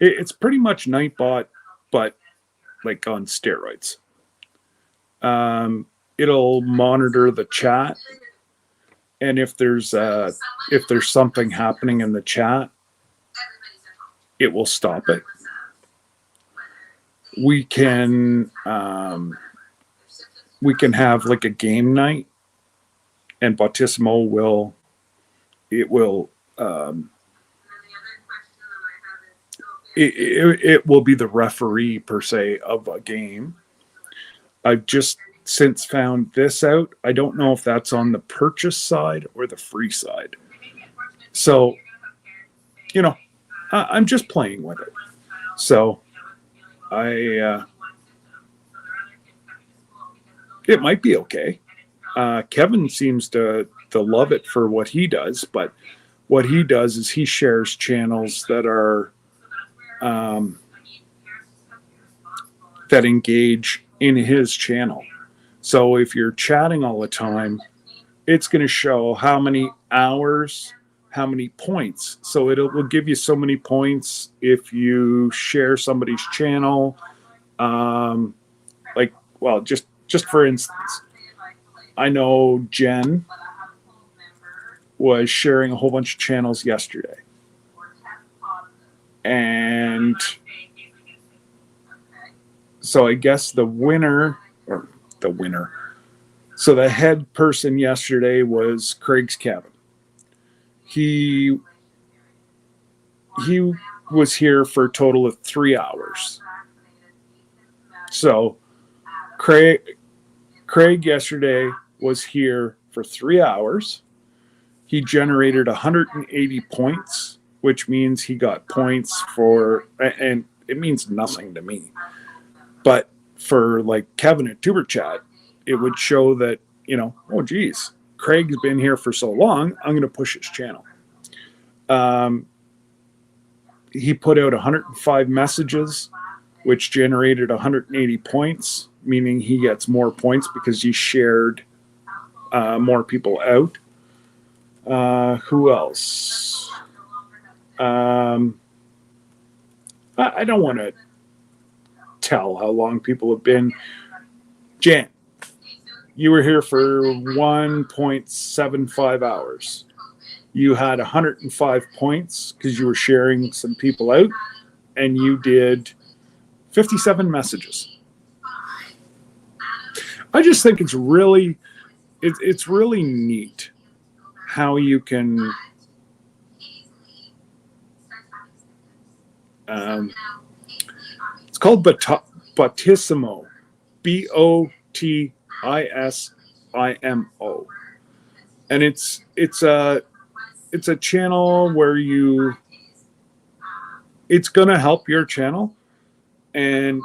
It's pretty much Nightbot, but like on steroids. It'll monitor the chat, and if there's something happening in the chat, it will stop it. We can have like a game night, and Bautismo will be the referee per se of a game. I've just since found this out. I don't know if that's on the purchase side or the free side. So, you know, I'm just playing with it. So it might be okay. Kevin seems to love it for what he does, but what he does is he shares channels that are that engage in his channel. So if you're chatting all the time, it's going to show how many hours, how many points. So it will give you so many points if you share somebody's channel. Like, well, just for instance, I know Jen was sharing a whole bunch of channels yesterday. And so I guess the head person yesterday was Craig's Cabin. He was here for a total of 3 hours. So Craig yesterday was here for 3 hours. He generated 180 points, which means he got points for, and it means nothing to me, but for like Kevin at Tuber Chat, it would show that, you know, oh geez, Craig's been here for so long, I'm going to push his channel. He put out 105 messages, which generated 180 points, meaning he gets more points because he shared more people out. Who else? I don't want to tell how long people have been. Jan, you were here for 1.75 hours. You had 105 points because you were sharing some people out, and you did 57 messages. I just think it's really neat how you can it's called Bottissimo, Bottissimo, and it's a channel where it's gonna help your channel. And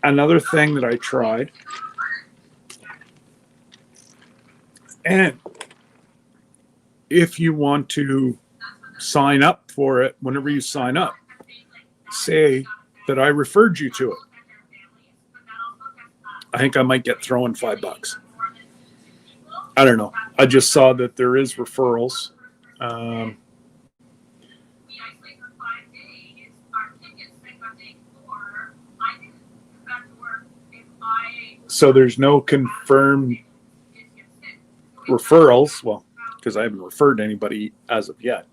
another thing that I tried, and if you want to sign up for it, whenever you sign up, say that I referred you to it. I think I might get thrown $5. I don't know. I just saw that there is referrals. So there's no confirmed referrals. Well, because I haven't referred anybody as of yet.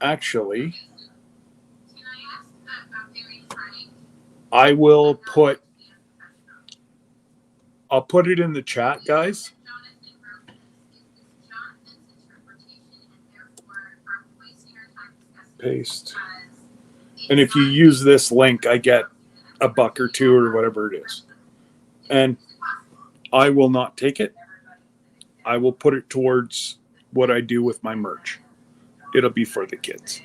Actually, I'll put it in the chat, guys. Paste. And if you use this link, I get $1 or $2 or whatever it is. And I will not take it. I will put it towards what I do with my merch. It'll be for the kids.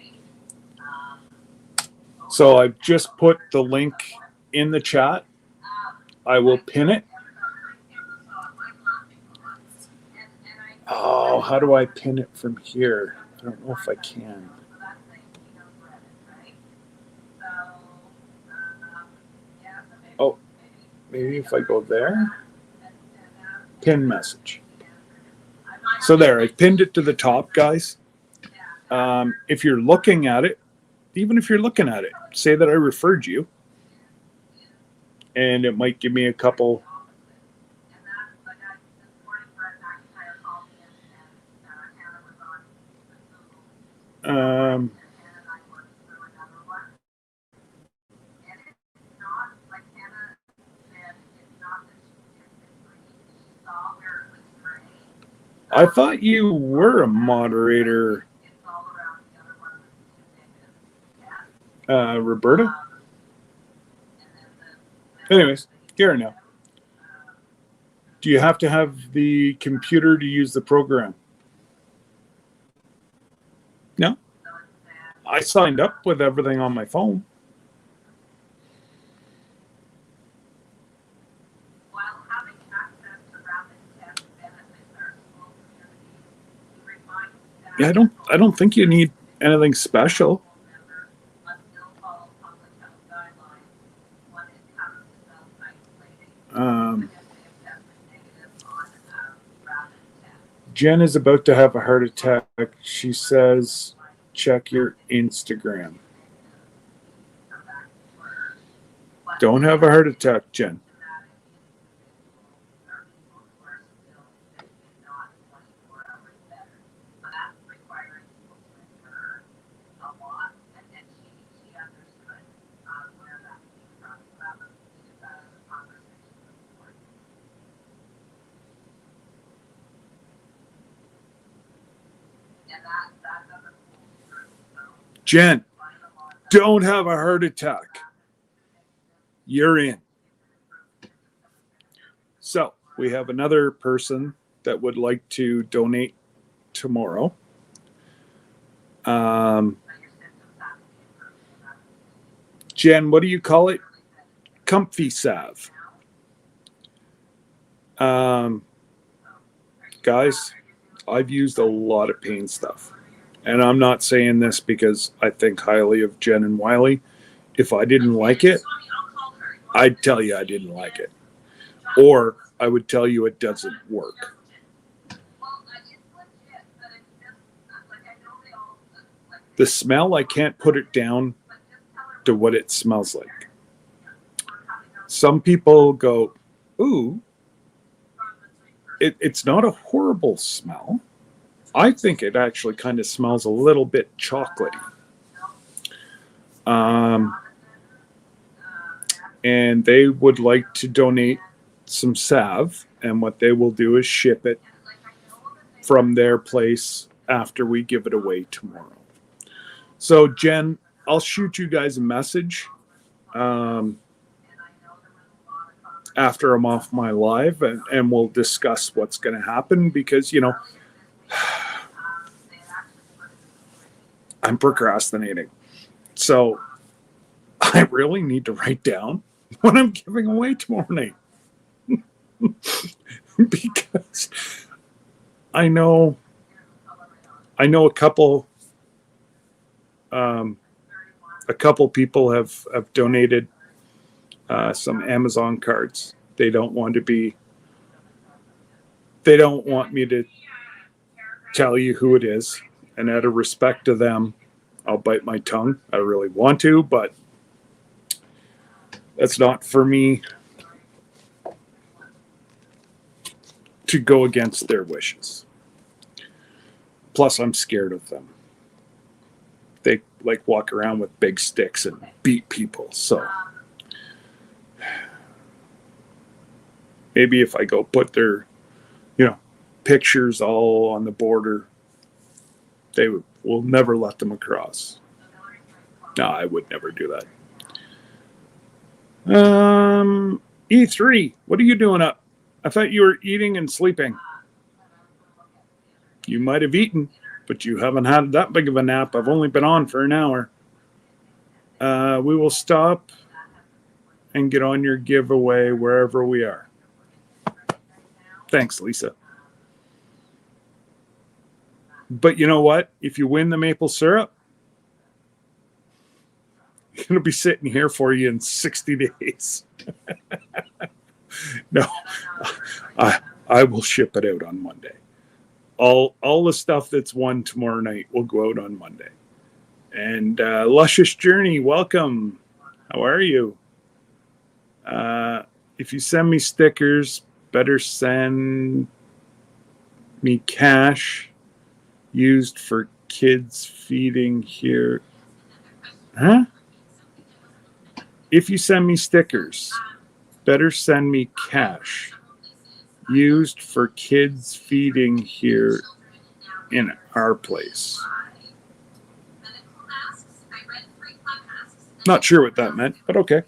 So I've just put the link in the chat. I will pin it. Oh, how do I pin it from here? I don't know if I can. Oh, maybe if I go there. Pin message. So there, I pinned it to the top, guys. If you're looking at it, even if you're looking at it, say that I referred you, and it might give me a couple. I thought you were a moderator. Roberta? Anyways, here now. Do you have to have the computer to use the program? No. I signed up with everything on my phone. Yeah, I don't think you need anything special. Jen is about to have a heart attack. She says, check your Instagram. Don't have a heart attack, Jen. Jen, don't have a heart attack. You're in. So we have another person that would like to donate tomorrow. Jen, what do you call it? Comfy salve. Guys, I've used a lot of pain stuff. And I'm not saying this because I think highly of Jen and Wiley. If I didn't like it, I'd tell you I didn't like it. Or I would tell you it doesn't work. The smell, I can't put it down to what it smells like. Some people go, ooh, it's not a horrible smell. I think it actually kind of smells a little bit chocolatey. And they would like to donate some salve, and what they will do is ship it from their place after we give it away tomorrow. So, Jen, I'll shoot you guys a message after I'm off my live, and we'll discuss what's going to happen because, you know, I'm procrastinating. So I really need to write down what I'm giving away tomorrow night. Because I know a couple people have donated some Amazon cards. They don't want me to tell you who it is, and out of respect to them, I'll bite my tongue. I really want to, but that's not for me to go against their wishes. Plus, I'm scared of them. They like walk around with big sticks and beat people. So maybe if I go put their, pictures all on the border, they will never let them across. No, I would never do that. E3, what are you doing up? I thought you were eating and sleeping. You might have eaten, but you haven't had that big of a nap. I've only been on for an hour. We will stop and get on your giveaway wherever we are. Thanks, Lisa. But you know what? If you win the maple syrup, it's going to be sitting here for you in 60 days. No, I will ship it out on Monday. All the stuff that's won tomorrow night will go out on Monday. And Luscious Journey, welcome. How are you? If you send me stickers, better send me cash used for kids feeding here. Huh? If you send me stickers, better send me cash used for kids feeding here in our place. Not sure what that meant, but okay.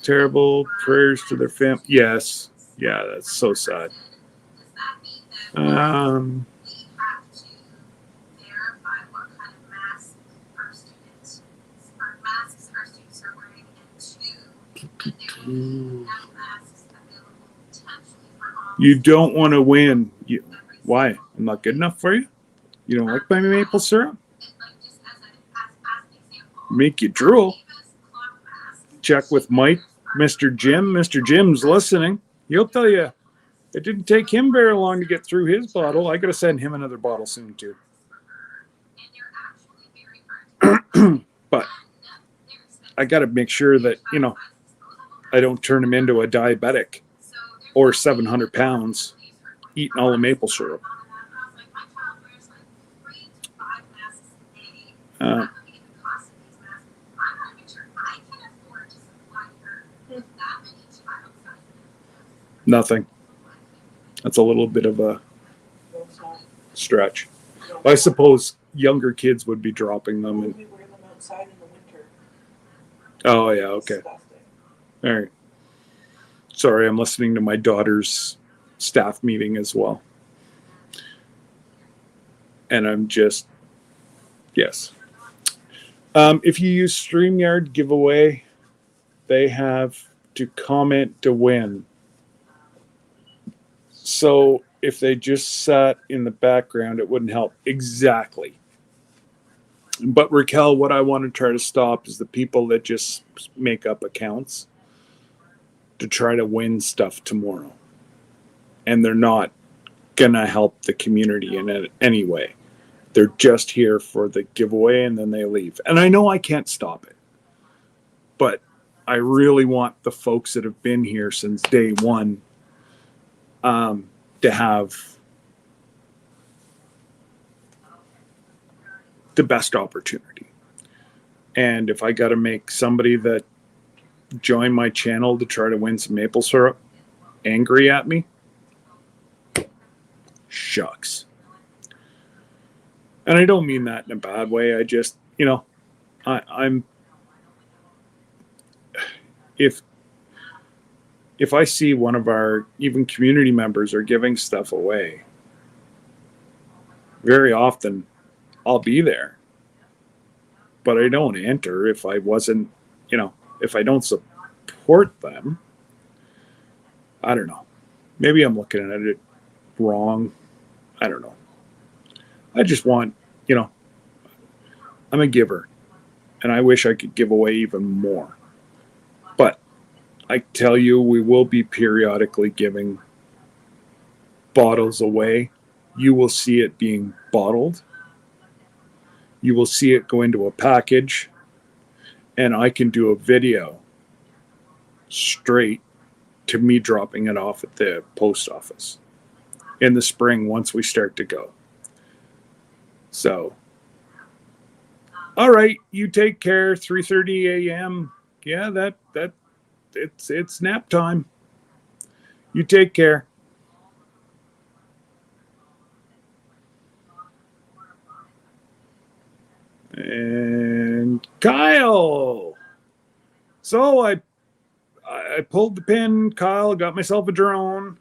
Terrible prayers to their family. Yes. Yeah, that's so sad. You don't want to win. Why? I'm not good enough for you? You don't like my maple syrup? Make you drool. Check with Mike, Mr. Jim. Mr. Jim's listening. He'll tell you it didn't take him very long to get through his bottle. I got to send him another bottle soon, too. But I got to make sure that, I don't turn him into a diabetic or 700 pounds eating all the maple syrup. Nothing. That's a little bit of a stretch. I suppose younger kids would be dropping them. We wear them outside in the winter. Oh, yeah, okay. All right. Sorry, I'm listening to my daughter's staff meeting as well. And I'm just, yes. If you use StreamYard giveaway, they have to comment to win. So if they just sat in the background, it wouldn't help. Exactly. But Raquel, what I want to try to stop is the people that just make up accounts to try to win stuff tomorrow. And they're not going to help the community in any way. They're just here for the giveaway and then they leave. And I know I can't stop it. But I really want the folks that have been here since day one to have the best opportunity. And if I got to make somebody that joined my channel to try to win some maple syrup angry at me, shucks. And I don't mean that in a bad way. I just, I'm if I see one of our even community members are giving stuff away, very often I'll be there. But I don't enter if I wasn't, if I don't support them. I don't know. Maybe I'm looking at it wrong. I don't know. I just want, I'm a giver. And I wish I could give away even more. But I tell you, we will be periodically giving bottles away. You will see it being bottled. You will see it go into a package. And I can do a video straight to me dropping it off at the post office in the spring once we start to go. So, all right, you take care. 3:30 a.m. Yeah, it's nap time. You take care. And Kyle. So I pulled the pin, Kyle, got myself a drone.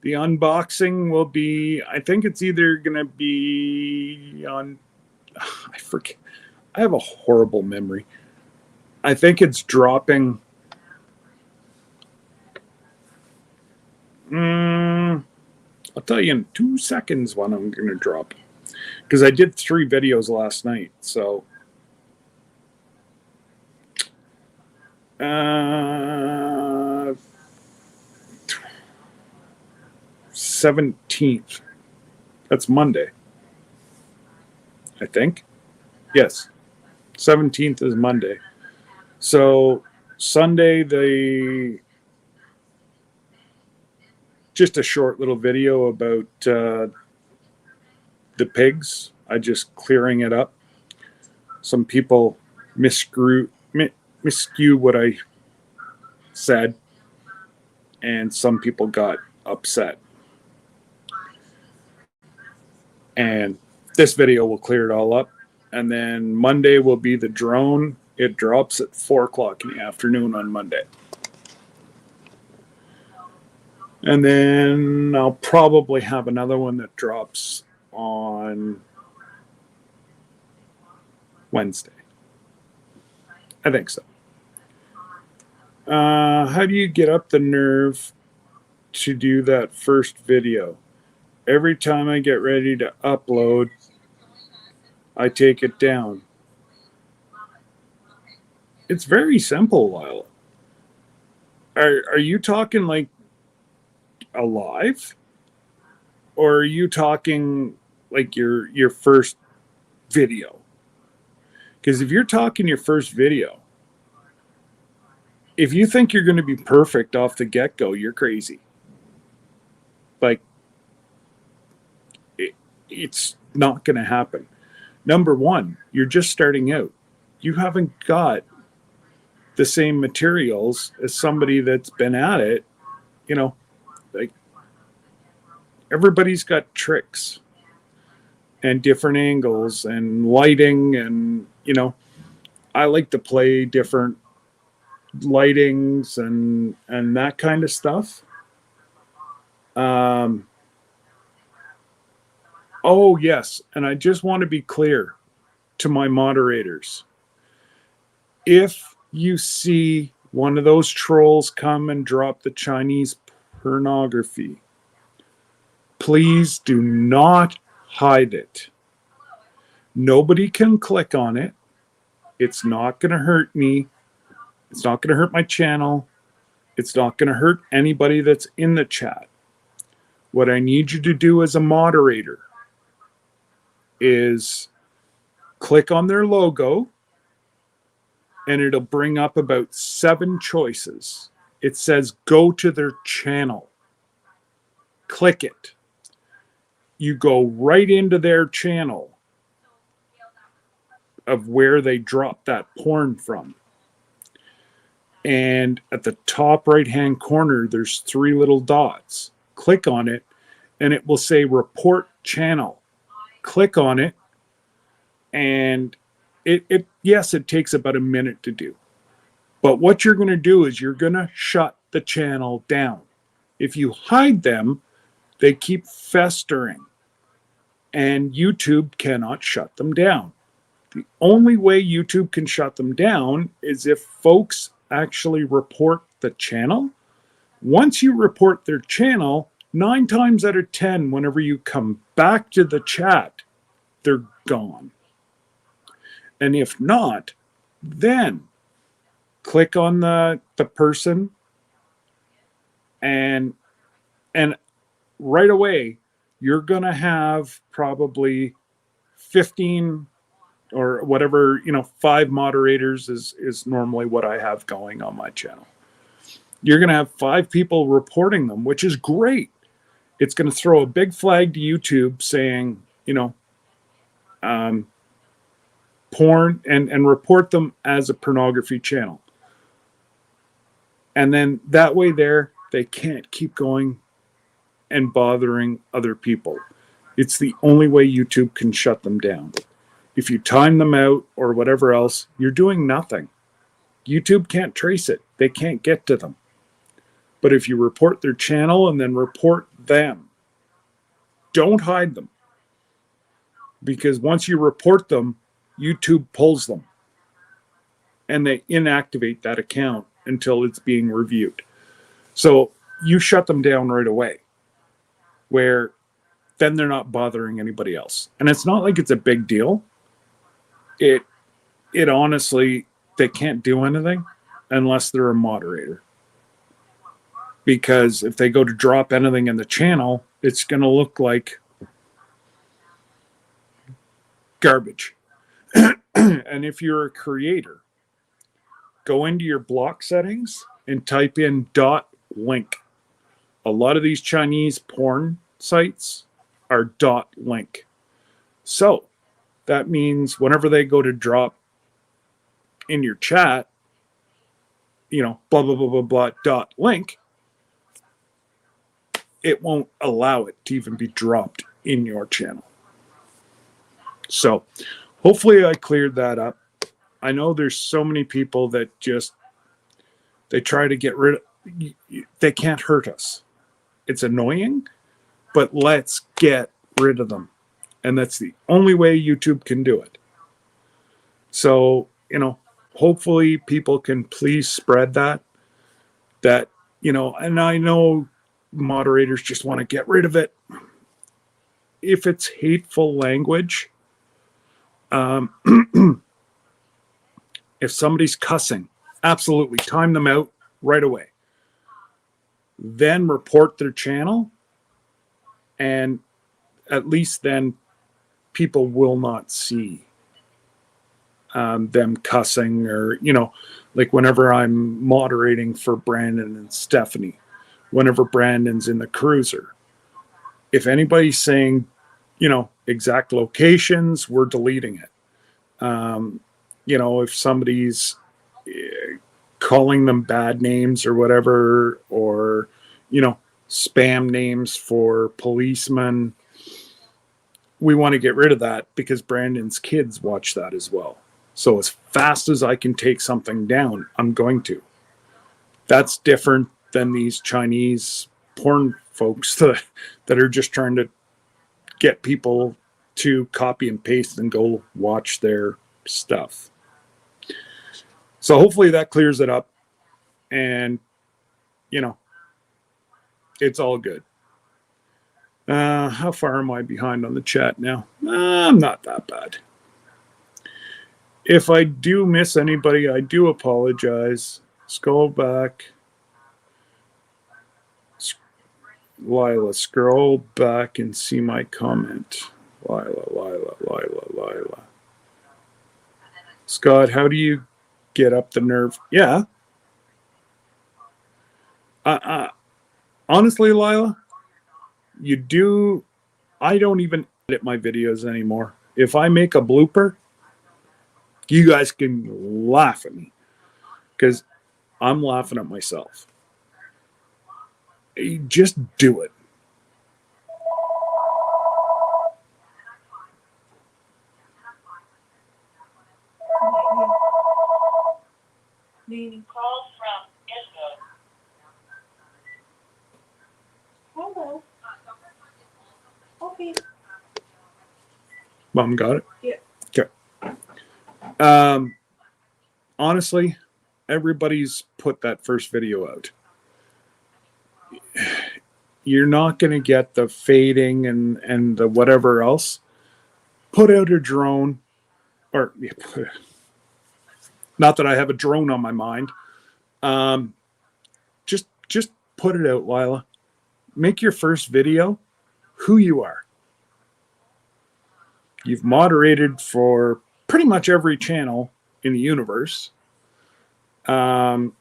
The unboxing will be, I think it's either going to be on, I forget. I have a horrible memory. I think it's dropping. I'll tell you in 2 seconds when I'm going to drop. Because I did 3 videos last night. So. 17th. That's Monday. I think. Yes. 17th is Monday. So Sunday, just a short little video about the pigs. I just clearing it up. Some people misskew what I said, and some people got upset. And this video will clear it all up. And then Monday will be the drone. It drops at 4 o'clock in the afternoon on Monday. And then I'll probably have another one that drops on Wednesday. I think so. How do you get up the nerve to do that first video? Every time I get ready to upload, I take it down. It's very simple, Lila. Are you talking like alive? Or are you talking like your first video? Because if you're talking your first video, if you think you're going to be perfect off the get-go, you're crazy. Like, it's not going to happen. Number one, you're just starting out. You haven't got the same materials as somebody that's been at it. You know, like, everybody's got tricks and different angles and lighting, and, you know, I like to play different lightings and that kind of stuff. Oh, yes. And I just want to be clear to my moderators. If you see one of those trolls come and drop the Chinese pornography, please do not hide it. Nobody can click on it. It's not going to hurt me. It's not going to hurt my channel. It's not going to hurt anybody that's in the chat. What I need you to do as a moderator is click on their logo, and it'll bring up about 7 choices. It says go to their channel. Click it. You go right into their channel of where they dropped that porn from. And at the top right-hand corner, there's 3 little dots. Click on it, and it will say report channel. Click on it, and yes, it takes about a minute to do. But what you're going to do is you're going to shut the channel down. If you hide them, they keep festering, and YouTube cannot shut them down. The only way YouTube can shut them down is if folks actually report the channel. Once you report their channel, 9 times out of 10, whenever you come back to the chat, they're gone. And if not, then click on the person, and right away, you're going to have probably 15 or whatever, 5 moderators is normally what I have going on my channel. You're going to have 5 people reporting them, which is great. It's going to throw a big flag to YouTube saying, porn, and report them as a pornography channel. And then that way they can't keep going and bothering other people. It's the only way YouTube can shut them down. If you time them out or whatever else, you're doing nothing. YouTube can't trace it. They can't get to them. But if you report their channel and then report them, don't hide them. Because once you report them, YouTube pulls them. And they inactivate that account until it's being reviewed. So you shut them down right away. Where then they're not bothering anybody else. And it's not like it's a big deal. It honestly, they can't do anything unless they're a moderator. Because if they go to drop anything in the channel, it's going to look like garbage. And if you're a creator, go into your block settings and type in .link. A lot of these Chinese porn sites are .link. So that means whenever they go to drop in your chat, blah, blah, blah, blah, blah, .link, it won't allow it to even be dropped in your channel. So hopefully I cleared that up. I know there's so many people that just, they try to get rid of, they can't hurt us. It's annoying, but let's get rid of them. And that's the only way YouTube can do it. So, hopefully people can please spread that, and I know moderators just want to get rid of it. If it's hateful language, if somebody's cussing, absolutely time them out right away. Then report their channel, and at least then people will not see them cussing, or like whenever I'm moderating for Brandon and Stephanie, whenever Brandon's in the cruiser, if anybody's saying exact locations, we're deleting it. If somebody's calling them bad names or whatever, or spam names for policemen, we want to get rid of that, because Brandon's kids watch that as well. So as fast as I can take something down, I'm going to. That's different than these Chinese porn folks that are just trying to get people to copy and paste and go watch their stuff. So hopefully that clears it up, and it's all good. How far am I behind on the chat now? I'm not that bad. If I do miss anybody, I do apologize. Scroll back. Lila, scroll back and see my comment. Lila. Scott, how do you get up the nerve? Yeah. Honestly, Lila, you do. I don't even edit my videos anymore. If I make a blooper, you guys can laugh at me, because I'm laughing at myself. You just do it. Call from Info. Hello. Okay. Mom got it? Yeah. Okay. Honestly, everybody's put that first video out. You're not going to get the fading and the whatever else. Put out a drone, or not that I have a drone on my mind. Just put it out, Lila. Make your first video who you are. You've moderated for pretty much every channel in the universe. And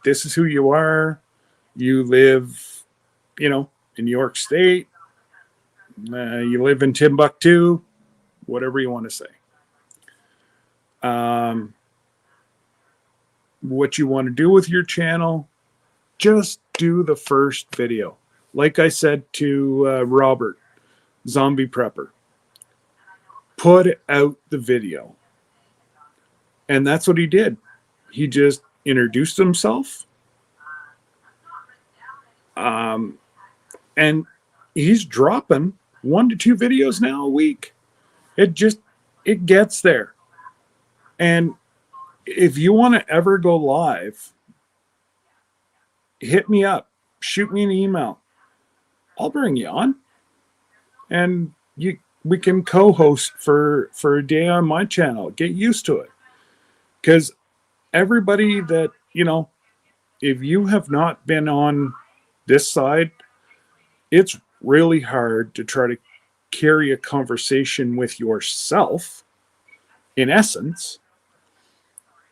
this is who you are. You live, in New York State. You live in Timbuktu, whatever you want to say. What you want to do with your channel, just do the first video. Like I said to Robert, Zombie Prepper, put out the video. And that's what he did. He just introduced himself. And he's dropping 1 to 2 videos now a week. It gets there. And if you want to ever go live, hit me up, shoot me an email. I'll bring you on, and we can co-host for a day on my channel. Get used to it, because everybody that if you have not been on this side, it's really hard to try to carry a conversation with yourself, in essence,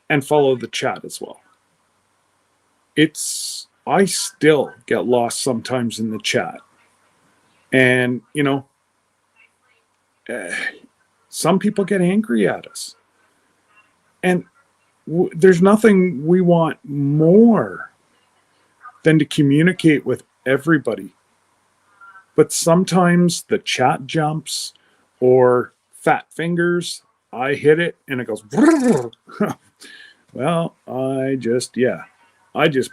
and follow the chat as well. I still get lost sometimes in the chat. And, some people get angry at us. And there's nothing we want more than to communicate with everybody. But sometimes the chat jumps, or fat fingers. I hit it and it goes. Well, I just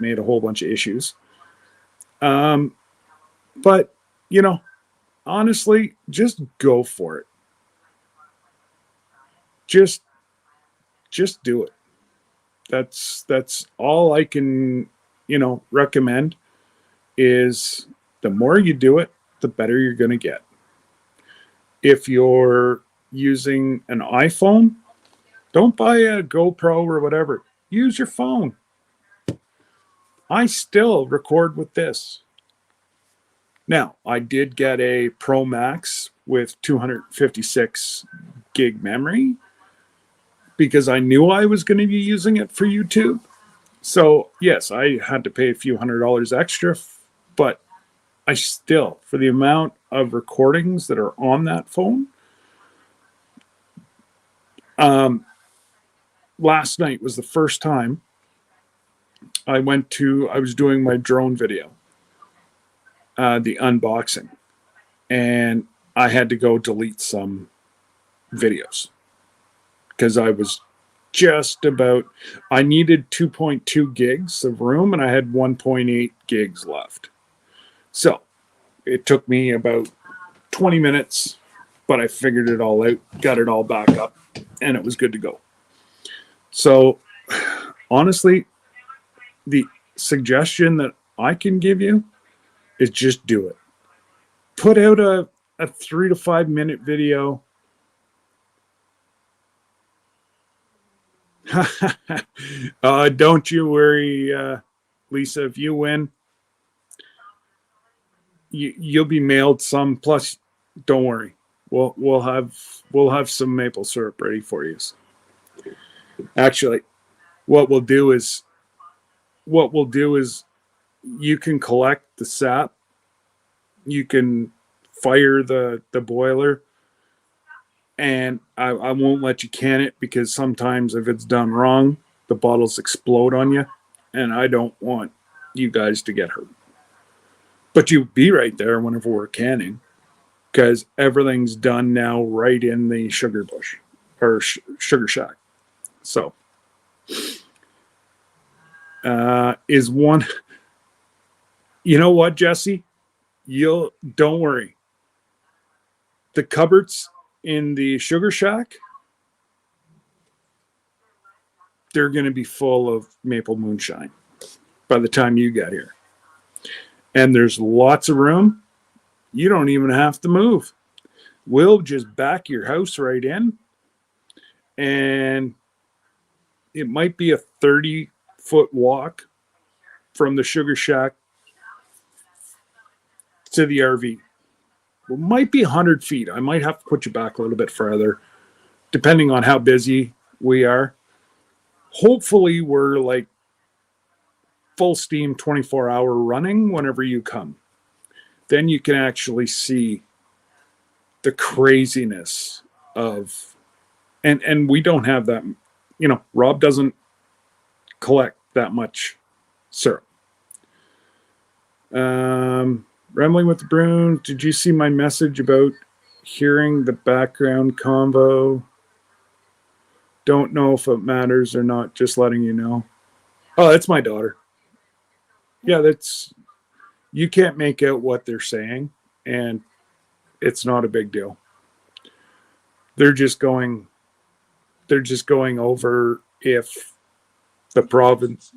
made a whole bunch of issues. But honestly, just go for it. Just do it. That's all I can, recommend is the more you do it, the better you're going to get. If you're using an iPhone, don't buy a GoPro or whatever. Use your phone. I still record with this. Now, I did get a Pro Max with 256 gig memory because I knew I was going to be using it for YouTube. So, yes, I had to pay a few $100s extra, but I still, for the amount of recordings that are on that phone, last night was the first time I was doing my drone video, the unboxing, and I had to go delete some videos because I was I needed 2.2 gigs of room and I had 1.8 gigs left. So it took me about 20 minutes, but I figured it all out, got it all back up, and it was good to go. So honestly, the suggestion that I can give you is just do it. Put out a 3 to 5 minute video. Don't you worry, Lisa, if you win, you'll be mailed some. Plus, don't worry, we'll have some maple syrup ready for you. Actually, what we'll do is you can collect the sap, you can fire the boiler, and I won't let you can it because sometimes if it's done wrong, the bottles explode on you, and I don't want you guys to get hurt. But you be right there whenever we're canning because everything's done now right in the sugar bush or sugar shack. So is one, you know what, Jesse? Don't worry. The cupboards in the sugar shack, they're going to be full of maple moonshine by the time you get here. And there's lots of room. You don't even have to move. We'll just back your house right in. And it might be a 30-foot walk from the sugar shack to the RV. It might be 100 feet. I might have to put you back a little bit further, depending on how busy we are. Hopefully, we're like full steam 24-hour running whenever you come. Then you can actually see the craziness of, and we don't have that, Rob doesn't collect that much syrup. Rambling with the Broom, did you see my message about hearing the background convo? Don't know if it matters or not, just letting you know. Oh, that's my daughter. Yeah, you can't make out what they're saying, and it's not a big deal. They're just going over if the province,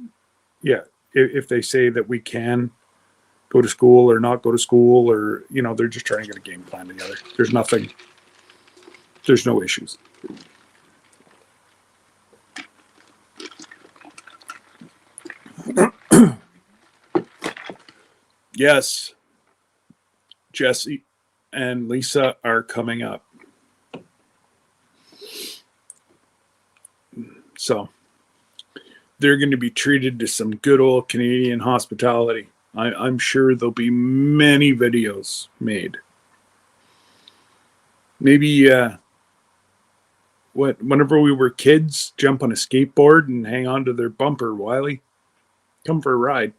if they say that we can go to school or not go to school, or they're just trying to get a game plan together. There's no issues. Yes, Jesse and Lisa are coming up. So they're going to be treated to some good old Canadian hospitality. I'm sure there'll be many videos made. Maybe whenever we were kids, jump on a skateboard and hang on to their bumper, Wiley. Come for a ride.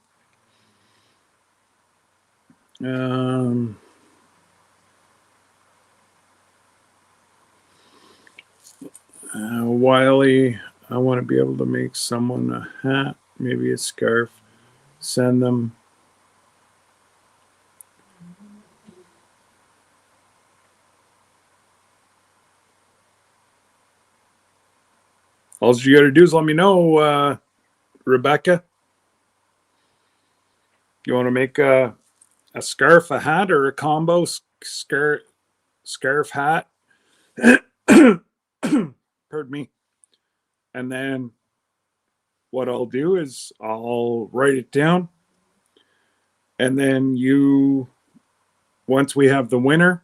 Wiley, I want to be able to make someone a hat, maybe a scarf, send them. All you got to do is let me know, Rebecca. You want to make a scarf, a hat, or a combo scarf hat? Pardon me. And then what I'll do is I'll write it down. And then once we have the winner,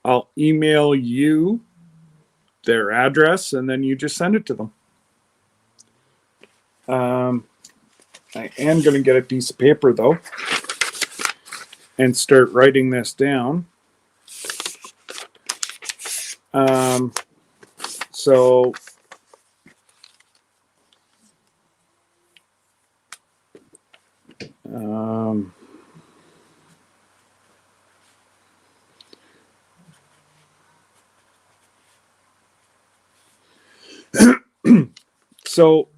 I'll email you their address, and then you just send it to them. I am going to get a piece of paper, though, and start writing this down. So so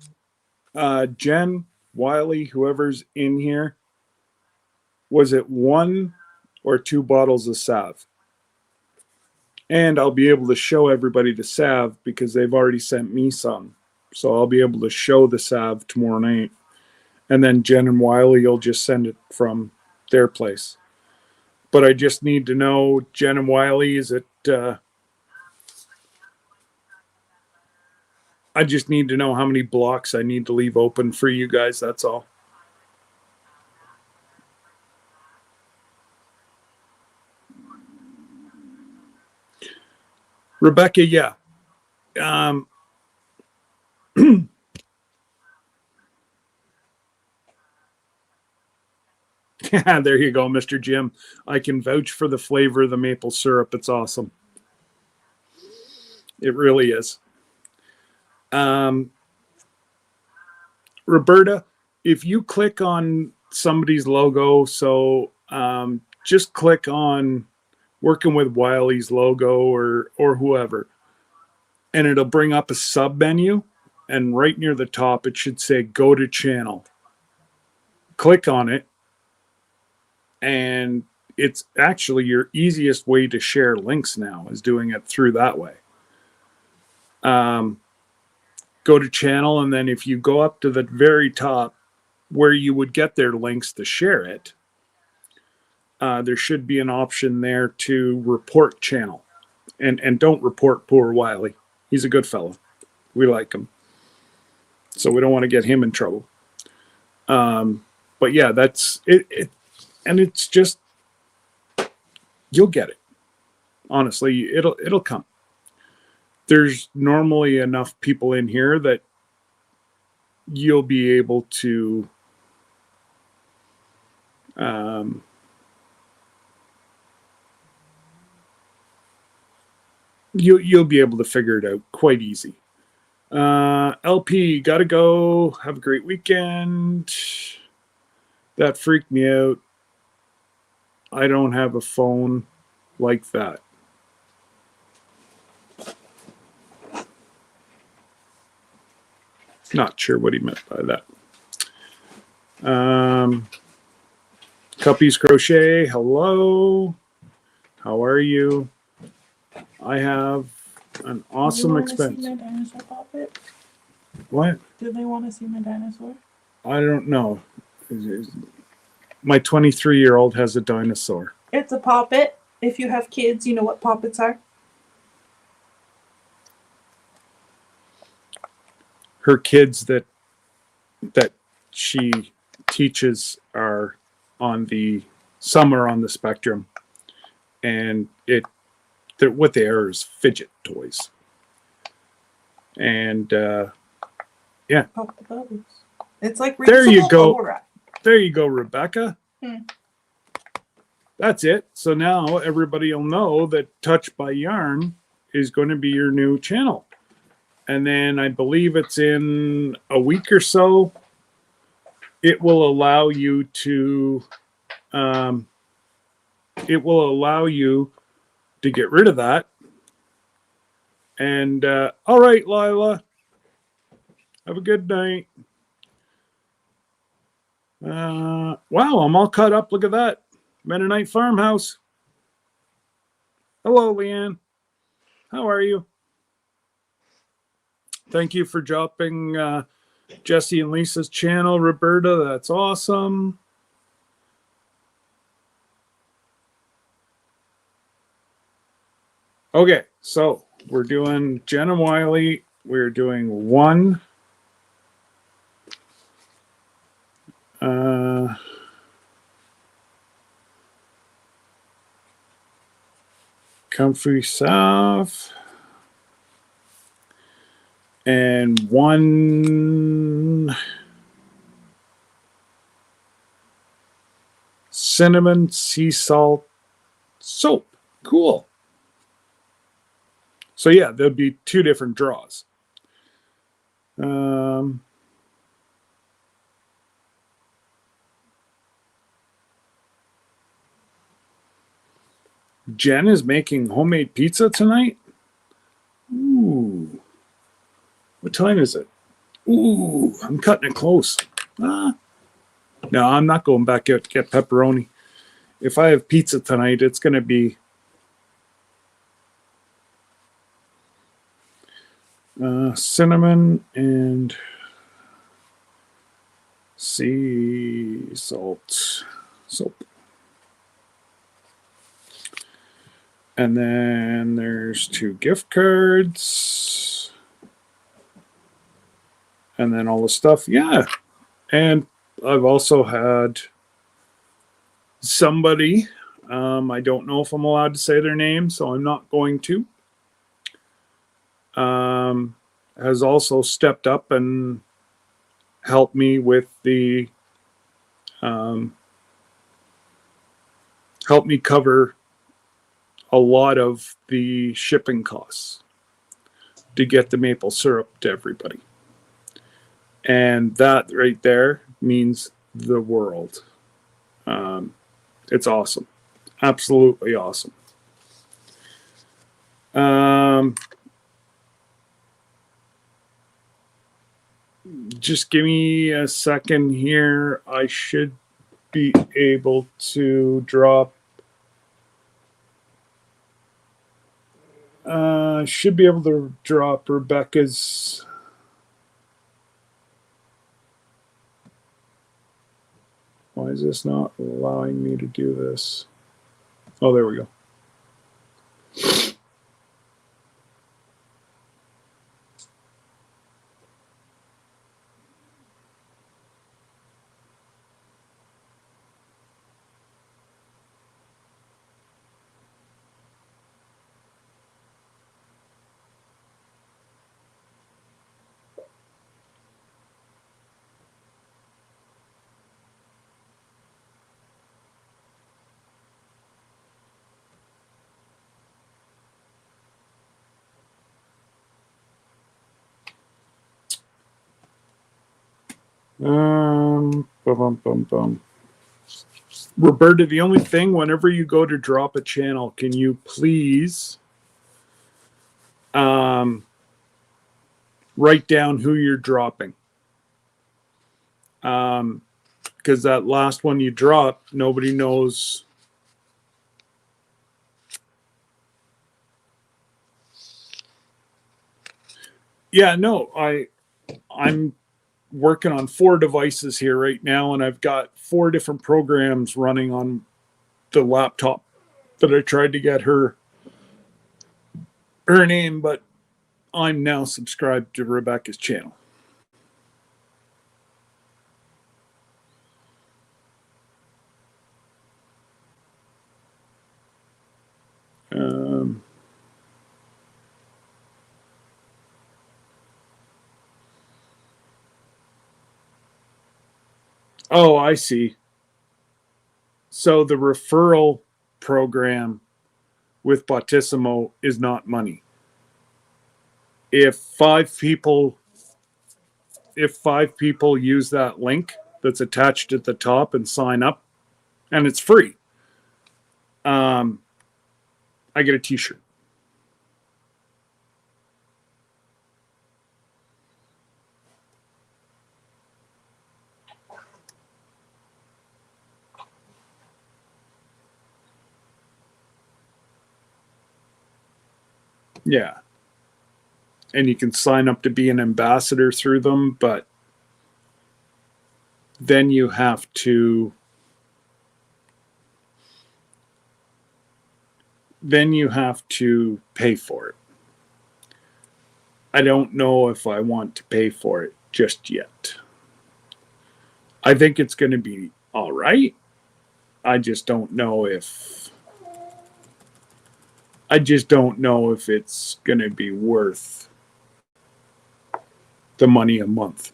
Jen, Wiley, whoever's in here, was it 1 or 2 bottles of salve? And I'll be able to show everybody the salve because they've already sent me some. So I'll be able to show the salve tomorrow night. And then Jen and Wiley will just send it from their place. But I just need to know, Jen and Wiley, is it... I just need to know how many blocks I need to leave open for you guys. That's all. Rebecca, yeah. Yeah, there you go, Mr. Jim. I can vouch for the flavor of the maple syrup. It's awesome. It really is. Roberta, if you click on somebody's logo, so just click on Working with Wiley's logo or whoever, and it'll bring up a sub menu, and right near the top it should say go to channel. Click on it, and it's actually your easiest way to share links now is doing it through that way. Go to channel, and then if you go up to the very top where you would get their links to share it, there should be an option there to report channel. And don't report poor Wiley. He's a good fellow. We like him. So we don't want to get him in trouble. But yeah, that's it. And it's just, you'll get it. Honestly, it'll come. There's normally enough people in here that you'll be able to you'll be able to figure it out quite easy. LP, gotta go. Have a great weekend. That freaked me out. I don't have a phone like that. Not sure what he meant by that. Cuppies Crochet, hello. How are you? I have an awesome expense. See my dinosaur puppet? What? Do they want to see my dinosaur? I don't know. My 23-year-old has a dinosaur. It's a poppet. If you have kids, you know what poppets are. Her kids that she teaches are on the spectrum, and what they are is fidget toys. And yeah, Pop the bubbles. It's like there you go. Aura. There you go, Rebecca. That's it. So now everybody will know that Touch by Yarn is going to be your new channel. And then I believe it's in a week or so, it will allow you to get rid of that And all right, Lila. Have a good night. Wow, I'm all caught up. Look at that. Mennonite Farmhouse. Hello, Leanne. How are you? Thank you for dropping Jesse and Lisa's channel, Roberta. That's awesome. Okay, so we're doing Jen and Wiley. We're doing one. Comfrey South. And one cinnamon sea salt soap. Cool. So yeah, there'll be two different draws. Jen is making homemade pizza tonight. Ooh. What time is it? Ooh, I'm cutting it close. No, I'm not going back out to get pepperoni. If I have pizza tonight, it's going to be cinnamon and sea salt soap. And then there's 2 gift cards. And then all the stuff. Yeah. And I've also had somebody, I don't know if I'm allowed to say their name, so I'm not going to, has also stepped up and helped me with the, helped me cover a lot of the shipping costs to get the maple syrup to everybody. And that right there means the world. It's awesome. Absolutely awesome. Just give me a second here. I should be able to drop. Should be able to drop Rebecca's. Why is this not allowing me to do this? Oh, there we go. Roberta, the only thing, whenever you go to drop a channel, can you please write down who you're dropping? Because that last one you dropped, nobody knows. Yeah, no, I'm working on 4 devices here right now, and I've got 4 different programs running on the laptop that I tried to get her name, but I'm now subscribed to Rebecca's channel. Oh, I see. So the referral program with Bottissimo is not money. If 5 people use that link that's attached at the top and sign up, and it's free, I get a t-shirt. Yeah. And you can sign up to be an ambassador through them, but then you have to pay for it. I don't know if I want to pay for it just yet. I think it's going to be all right. I just don't know if it's going to be worth the money a month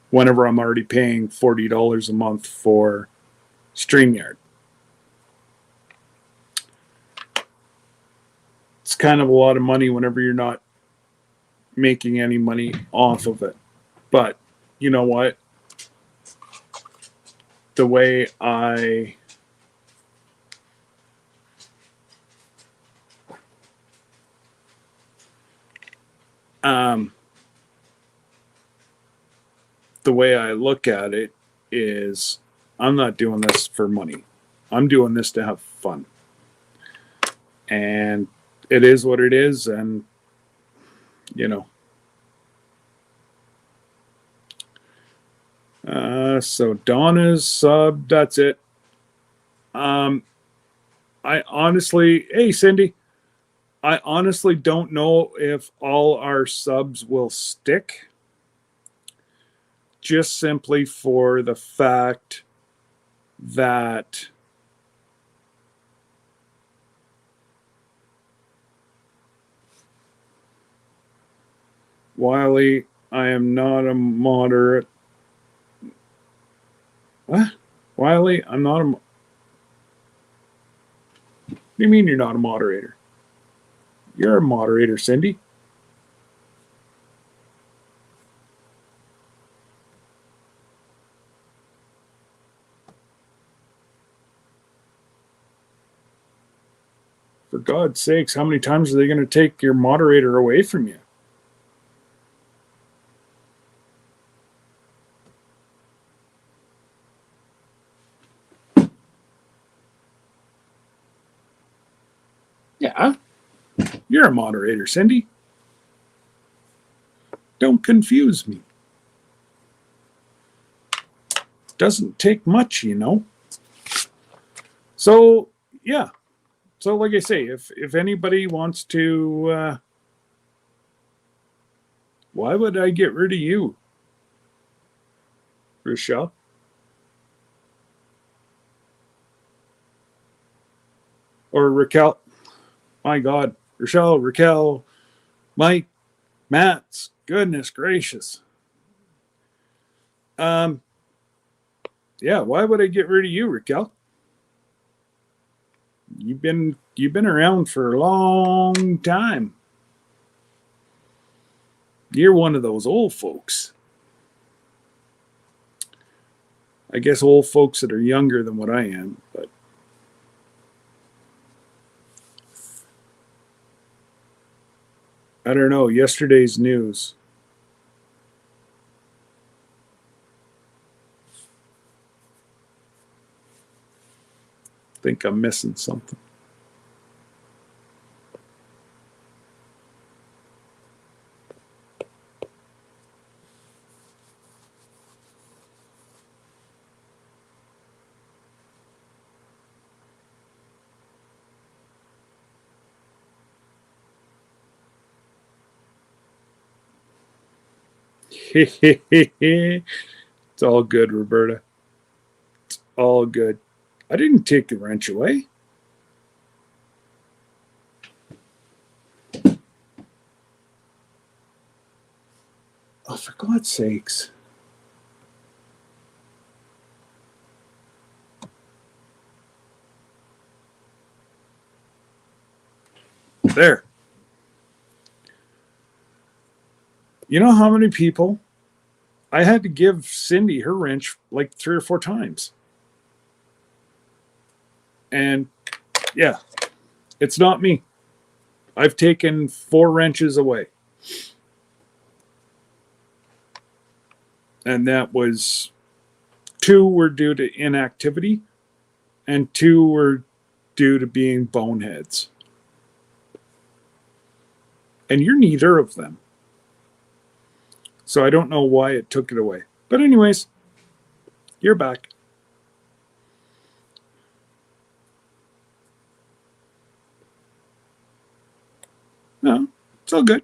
whenever I'm already paying $40 a month for StreamYard. It's kind of a lot of money whenever you're not making any money off of it. But you know what? The way I look at it is I'm not doing this for money. I'm doing this to have fun. And it is what it is. And, you know. So Donna's sub, that's it. I honestly, hey, Cindy, I honestly don't know if all our subs will stick. Just simply for the fact that Wiley, I am not a moderate. What? Wiley, I'm not a. What do you mean you're not a moderator? You're a moderator, Cindy. For God's sakes, how many times are they going to take your moderator away from you? Yeah, you're a moderator, Cindy. Don't confuse me. Doesn't take much, you know. So, yeah. So, like I say, if anybody wants to, why would I get rid of you, Rochelle? Or Raquel? My God, Rochelle, Raquel, Mike, Matt's. Goodness gracious. Yeah, why would I get rid of you, Raquel? You've been around for a long time. You're one of those old folks. I guess old folks that are younger than what I am, but I don't know. Yesterday's news. I think I'm missing something. It's all good, Roberta. It's all good. I didn't take the wrench away. Oh, for God's sakes. There. You know how many people I had to give Cindy her wrench like 3 or 4 times? And yeah, it's not me. I've taken 4 wrenches away. And that was 2 were due to inactivity and 2 were due to being boneheads. And you're neither of them. So I don't know why it took it away. But anyways, you're back. No, it's all good.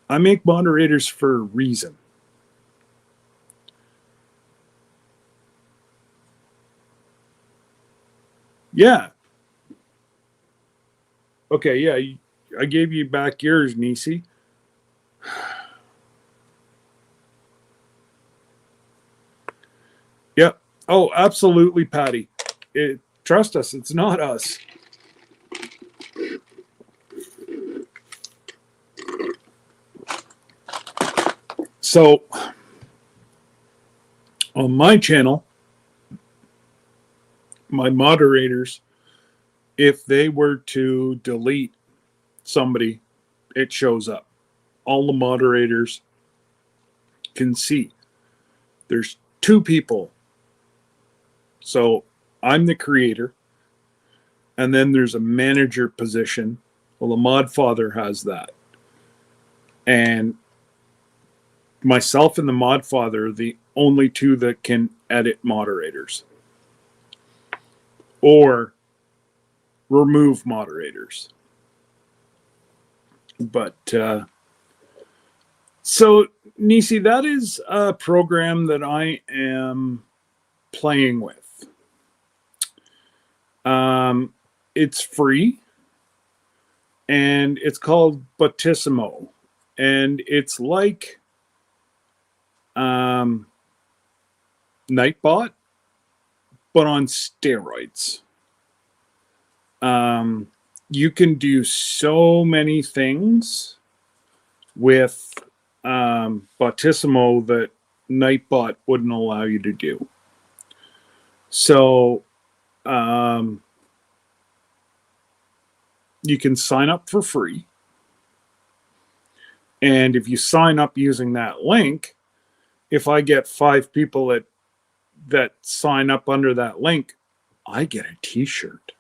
I make moderators for a reason. Yeah. Okay, yeah, I gave you back yours, Nisi. Yep. Oh, absolutely, Patty. Trust us, it's not us. So, on my channel, my moderators, if they were to delete somebody, it shows up. All the moderators can see. There's 2 people. So I'm the creator, and then there's a manager position. Well, the mod father has that. And myself and the mod father are the only 2 that can edit moderators or remove moderators. But so Nisi, that is a program that I am playing with. It's free, and it's called Botissimo, and it's like Nightbot, but on steroids. You can do so many things with Botissimo that Nightbot wouldn't allow you to do. So you can sign up for free. And if you sign up using that link, if I get 5 people that sign up under that link, I get a t-shirt.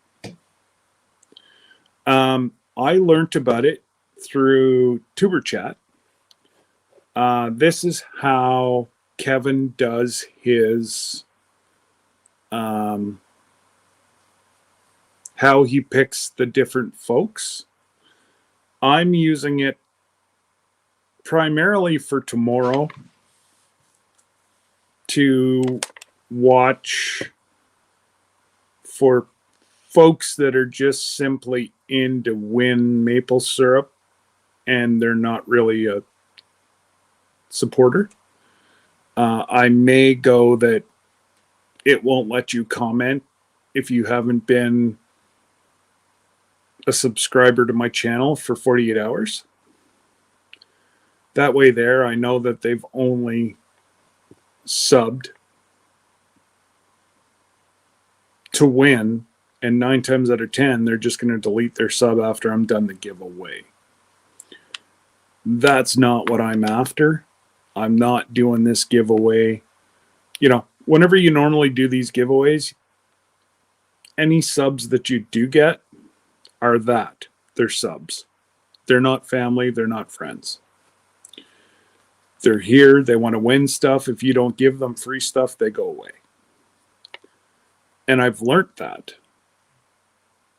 I learned about it through Tuber Chat. This is how Kevin does his how he picks the different folks. I'm using it primarily for tomorrow to watch for folks that are just simply into win maple syrup and they're not really a supporter. I may go that it won't let you comment if you haven't been a subscriber to my channel for 48 hours. That way there, I know that they've only subbed to win, and 9 times out of 10, they're just going to delete their sub after I'm done the giveaway. That's not what I'm after. I'm not doing this giveaway. You know, whenever you normally do these giveaways, any subs that you do get are that. They're subs. They're not family. They're not friends. They're here. They want to win stuff. If you don't give them free stuff, they go away. And I've learned that.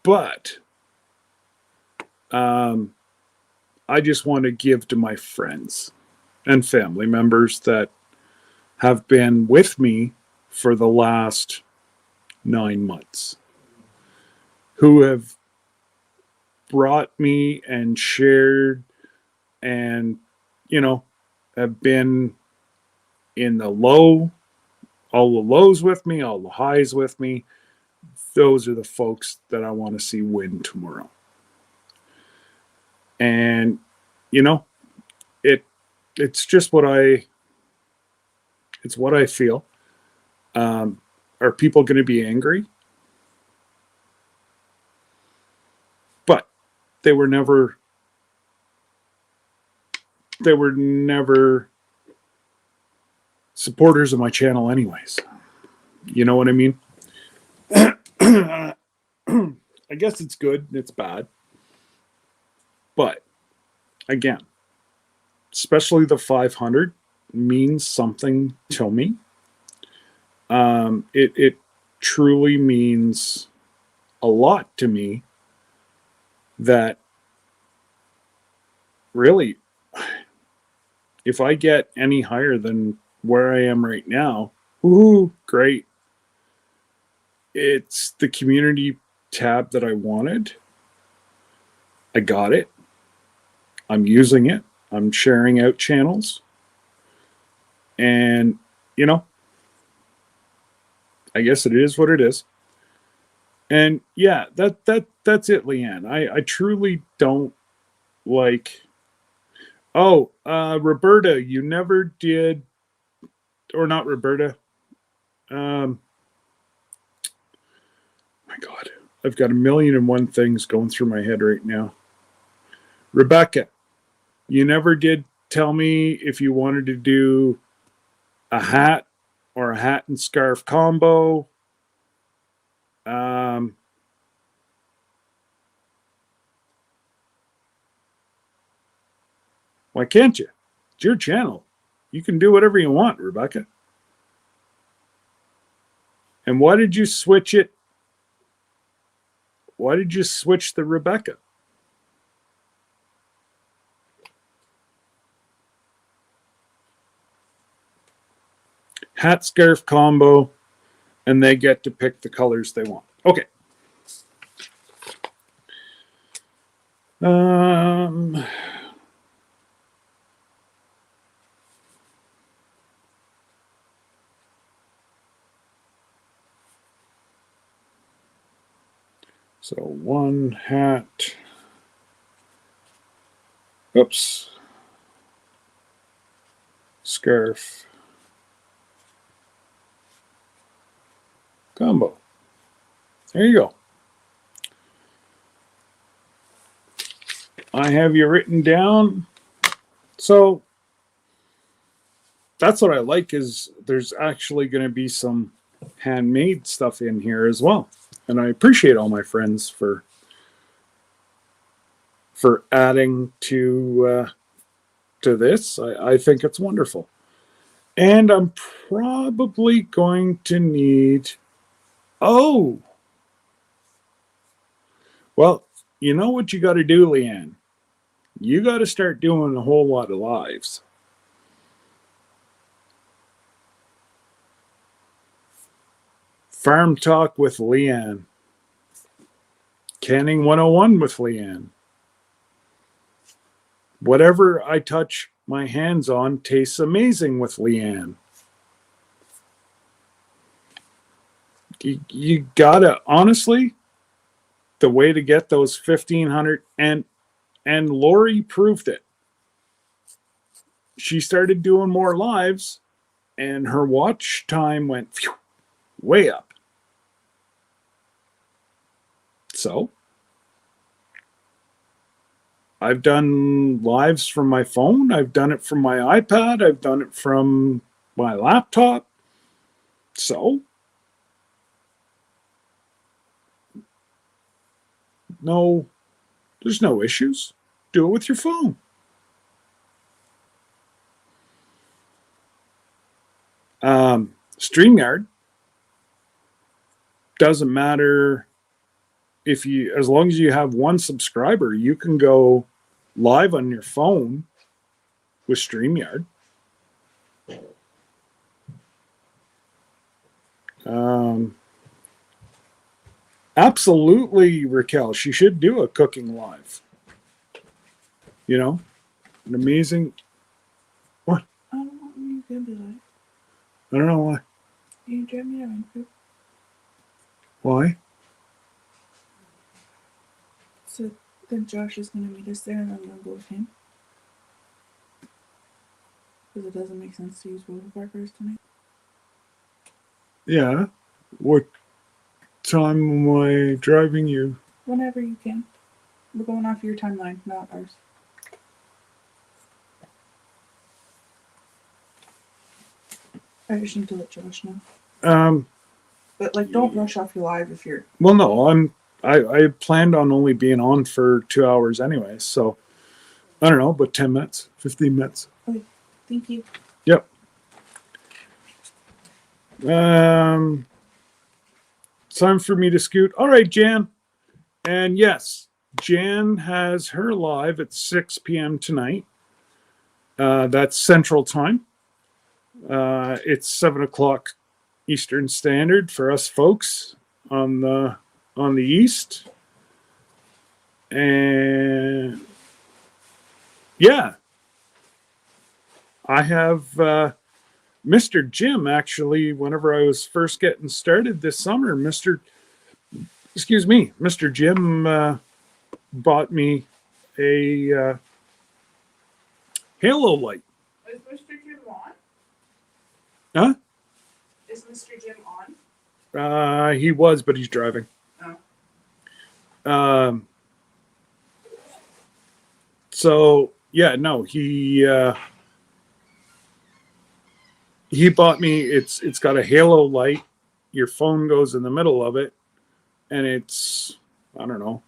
But I just want to give to my friends and family members that have been with me for the last 9 months, who have brought me and shared and, you know, have been in the low, all the lows with me, all the highs with me. Those are the folks that I want to see win tomorrow. And, you know, it's just what I feel. Are people going to be angry? But they were never supporters of my channel anyways. You know what I mean? I guess it's good, it's bad. But again, especially the 500 means something to me. It truly means a lot to me that really, if I get any higher than where I am right now, ooh, great. It's the community tab that I wanted. I got it. I'm using it. I'm sharing out channels. And, you know, I guess it is what it is. And yeah, that's it, Leanne. I truly don't like. Oh, Roberta, you never did, or not Roberta. My God, I've got 1,000,001 things going through my head right now. Rebecca, you never did tell me if you wanted to do a hat or a hat and scarf combo. Why can't you? It's your channel. You can do whatever you want, Rebecca. And why did you switch it? Why did you switch the Rebecca? Hat scarf combo, and they get to pick the colors they want. Okay. So one hat. Oops. Scarf. Combo. There you go. I have you written down. So that's what I like, is there's actually going to be some handmade stuff in here as well. And I appreciate all my friends for adding to this. I think it's wonderful. And I'm probably going to need, oh, well, you know what you got to do, Leanne? You got to start doing a whole lot of lives. Farm Talk with Leanne. Canning 101 with Leanne. Whatever I touch my hands on tastes amazing with Leanne. You gotta, honestly, the way to get those 1,500, and Lori proved it. She started doing more lives, and her watch time went way up. So I've done lives from my phone. I've done it from my iPad. I've done it from my laptop. So no, there's no issues. Do it with your phone. StreamYard doesn't matter if you, as long as you have one subscriber, you can go live on your phone with StreamYard. Absolutely, Raquel. She should do a cooking live. You know, an amazing. What? I don't want you to do that. I don't know why. You drive me around. Why? So then Josh is going to meet us there and I'm going to go with him. Because it doesn't make sense to use both of our cars tonight. Yeah. What time am I driving you? Whenever you can. We're going off your timeline, not ours. I just need to let Josh know. But like, don't rush off your live if you're. Well, no, I planned on only being on for 2 hours anyway, so I don't know, about 10 minutes, 15 minutes. Thank you. Yep. Time for me to scoot. All right, Jan. And yes, Jan has her live at 6 p.m. tonight. That's Central Time. It's 7 o'clock Eastern Standard for us folks on the East. And yeah, I have Mr. Jim actually. Whenever I was first getting started this summer, Mr. Jim bought me a halo light. Is Mr. Jim on? Huh? Is Mr. Jim on? He was, but he's driving. Oh. So yeah, no, he bought me. It's got a halo light. Your phone goes in the middle of it, and it's, I don't know,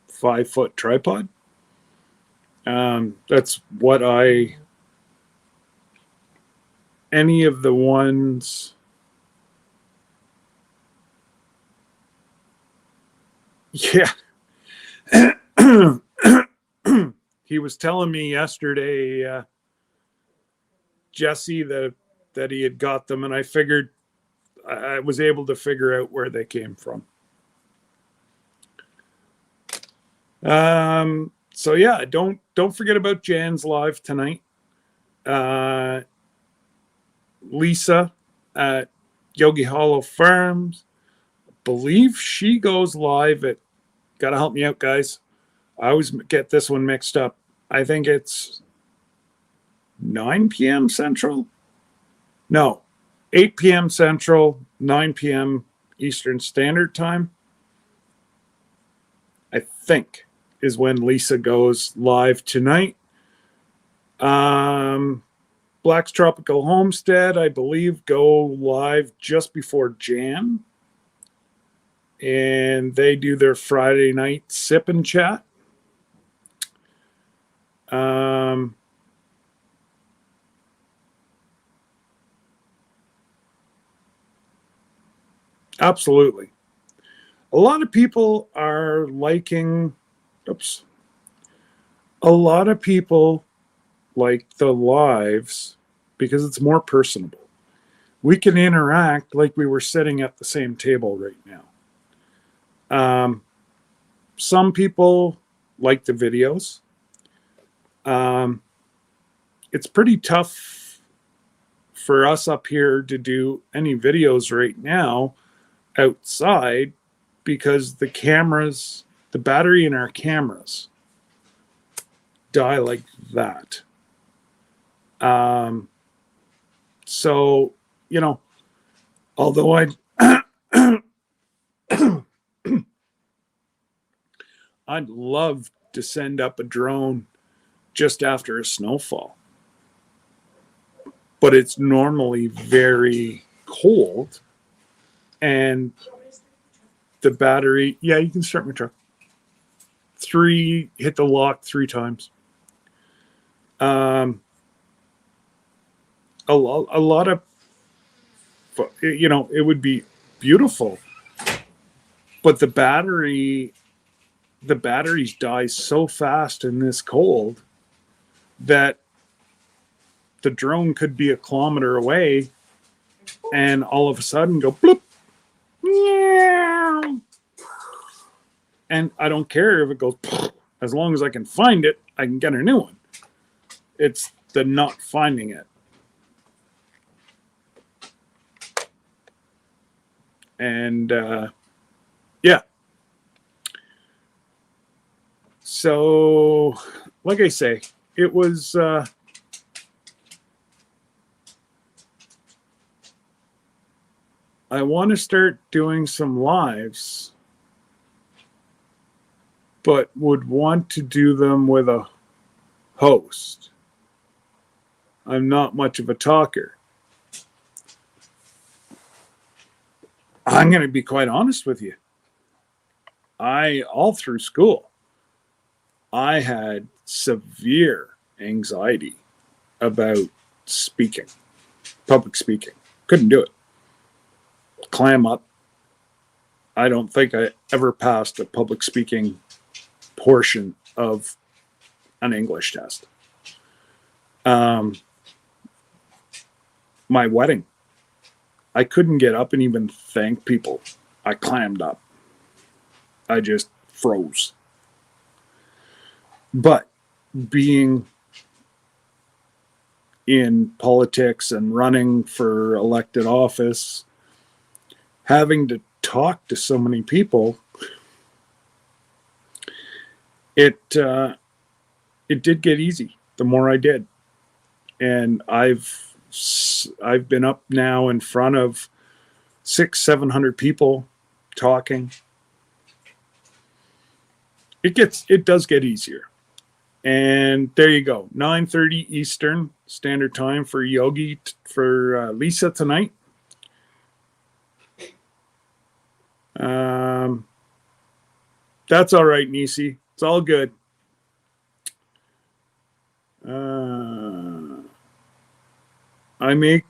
5-foot tripod. That's what any of the ones. Yeah. He was telling me yesterday, Jesse, that he had got them, and I figured I was able to figure out where they came from. So yeah, don't forget about Jan's live tonight. Lisa at Yogi Hollow Farms, believe she goes live at, gotta help me out, guys. I always get this one mixed up. I think it's 9 p.m. Central. No, 8 p.m. Central, 9 p.m. Eastern Standard Time. I think is when Lisa goes live tonight. Black's Tropical Homestead, I believe, go live just before Jan. And they do their Friday night sip and chat. Absolutely. A lot of people are liking, a lot of people like the lives because it's more personable. We can interact like we were sitting at the same table right now. Some people like the videos. It's pretty tough for us up here to do any videos right now outside because the battery in our cameras die like that. So, you know, although I'd love to send up a drone just after a snowfall, but it's normally very cold and the battery, yeah, you can start my truck. Hit the lock 3 times. A lot of, you know, it would be beautiful, but the batteries die so fast in this cold that the drone could be a kilometer away and all of a sudden go bloop. Meow. And I don't care if it goes, as long as I can find it, I can get a new one. It's the not finding it. And yeah. So, like I say, it was I want to start doing some lives, but would want to do them with a host. I'm not much of a talker. I'm going to be quite honest with you. All through school, I had severe anxiety about speaking, public speaking. Couldn't do it. Clam up. I don't think I ever passed a public speaking portion of an English test. My wedding, I couldn't get up and even thank people. I clammed up. I just froze. But being in politics and running for elected office, having to talk to so many people, it did get easy the more I did. And I've been up now in front of 600-700 people talking. It does get easier. And there you go. 9:30 Eastern Standard Time for Yogi, for Lisa tonight. That's all right, Nisi. It's all good. I make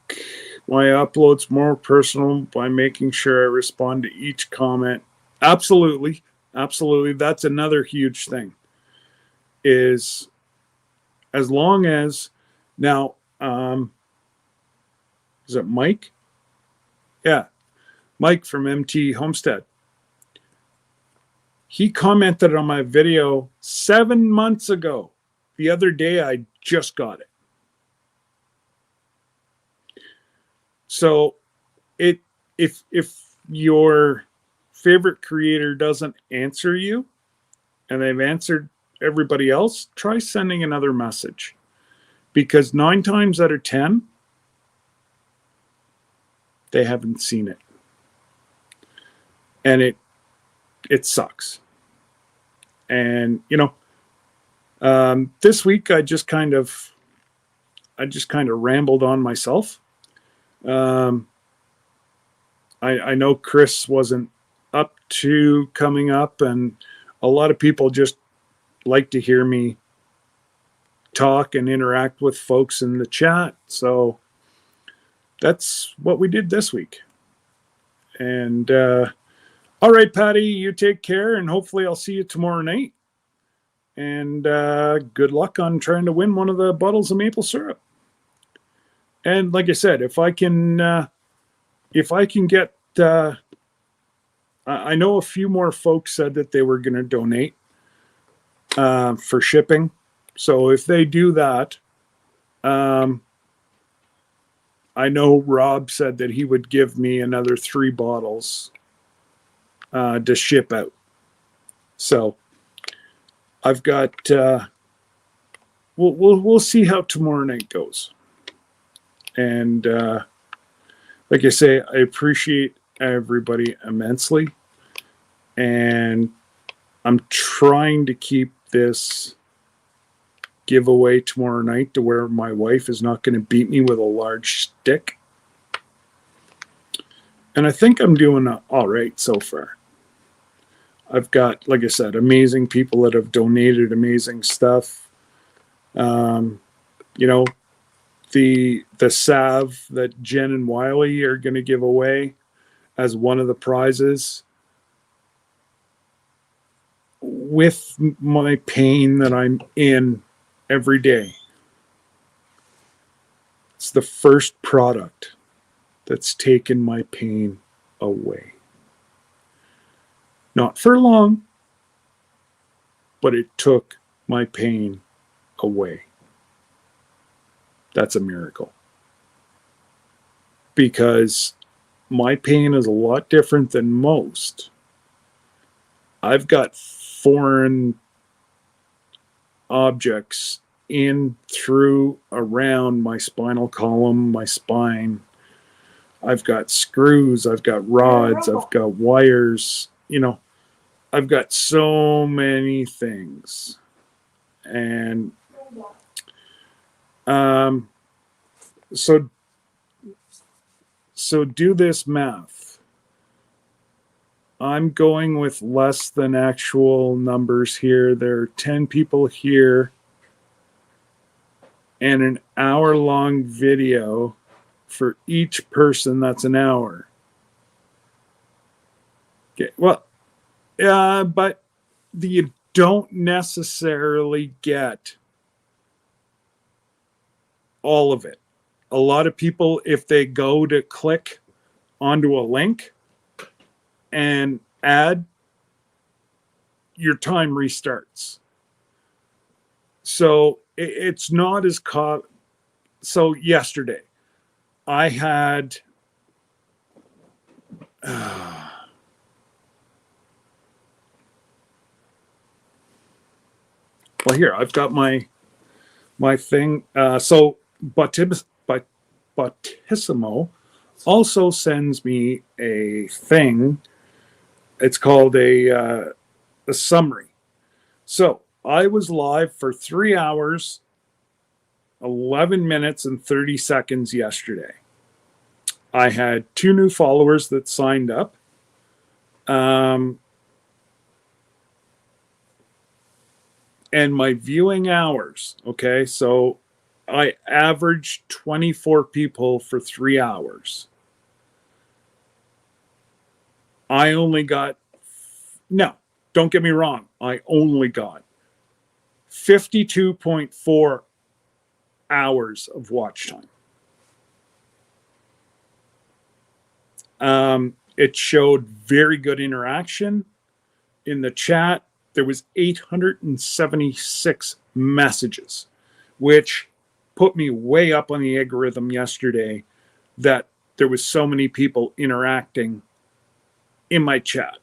my uploads more personal by making sure I respond to each comment. Absolutely. Absolutely. That's another huge thing. Is as long as now, is it Mike? Yeah. Mike from MT Homestead. He commented on my video 7 months ago. The other day, I just got it. So if your favorite creator doesn't answer you and they've answered everybody else, try sending another message. Because 9 times out of 10, they haven't seen it. And it sucks. And, this week I just kind of rambled on myself. I know Chris wasn't up to coming up, and a lot of people just like to hear me talk and interact with folks in the chat. So that's what we did this week. And all right, Patty, you take care, and hopefully I'll see you tomorrow night. And good luck on trying to win one of the bottles of maple syrup. And like I said, if I can get, I know a few more folks said that they were going to donate for shipping. So if they do that, I know Rob said that he would give me another 3 bottles to ship out. So I've got, we'll see how tomorrow night goes. And like I say, I appreciate everybody immensely. And I'm trying to keep this giveaway tomorrow night to where my wife is not going to beat me with a large stick. And I think I'm doing all right so far. I've got, like I said, amazing people that have donated amazing stuff. The salve that Jen and Wiley are going to give away as one of the prizes, with my pain that I'm in every day. It's the first product that's taken my pain away. Not for long, but it took my pain away. That's a miracle. Because my pain is a lot different than most. I've got foreign objects in, through, around my spinal column, my spine. I've got screws, I've got rods, I've got wires, I've got so many things. And so do this math. I'm going with less than actual numbers here. There are 10 people here and an hour-long video for each person. That's an hour. Okay, well, but you don't necessarily get all of it. A lot of people, if they go to click onto a link and add, your time restarts. So it's not as so yesterday I had well, here I've got my thing. So Bautissimo also sends me a thing. It's called a summary. So I was live for 3 hours, 11 minutes, and 30 seconds yesterday. I had 2 new followers that signed up. And my viewing hours, okay, so I averaged 24 people for 3 hours. I only got, no, don't get me wrong, I only got 52.4 hours of watch time. It showed very good interaction in the chat. There was 876 messages, which put me way up on the algorithm yesterday that there was so many people interacting in my chat.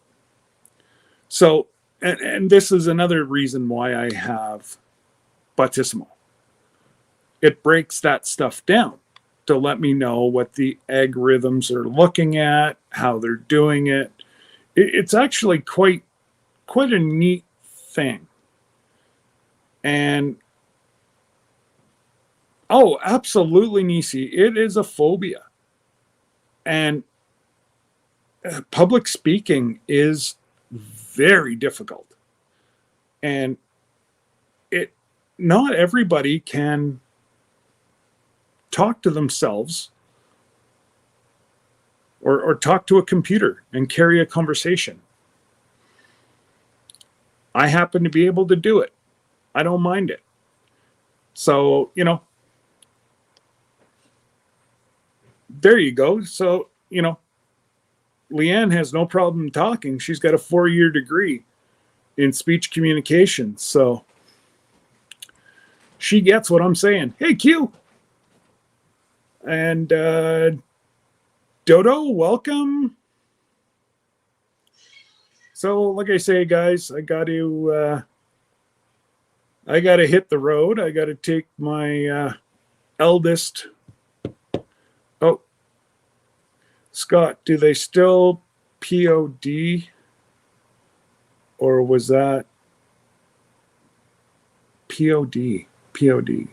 So, and this is another reason why I have Bautissimo. It breaks that stuff down to let me know what the algorithms are looking at, how they're doing it. It's actually quite a neat thing. And oh, absolutely, Nisi, it is a phobia. And public speaking is very difficult. And not everybody can talk to themselves or talk to a computer and carry a conversation. I happen to be able to do it. I don't mind it. So, there you go. So, Leanne has no problem talking. She's got a 4-year degree in speech communication. So she gets what I'm saying. Hey, Q. And Dodo, welcome. So, like I say, guys, I got to hit the road. I got to take my eldest. Oh, Scott, do they still POD, or was that POD? POD.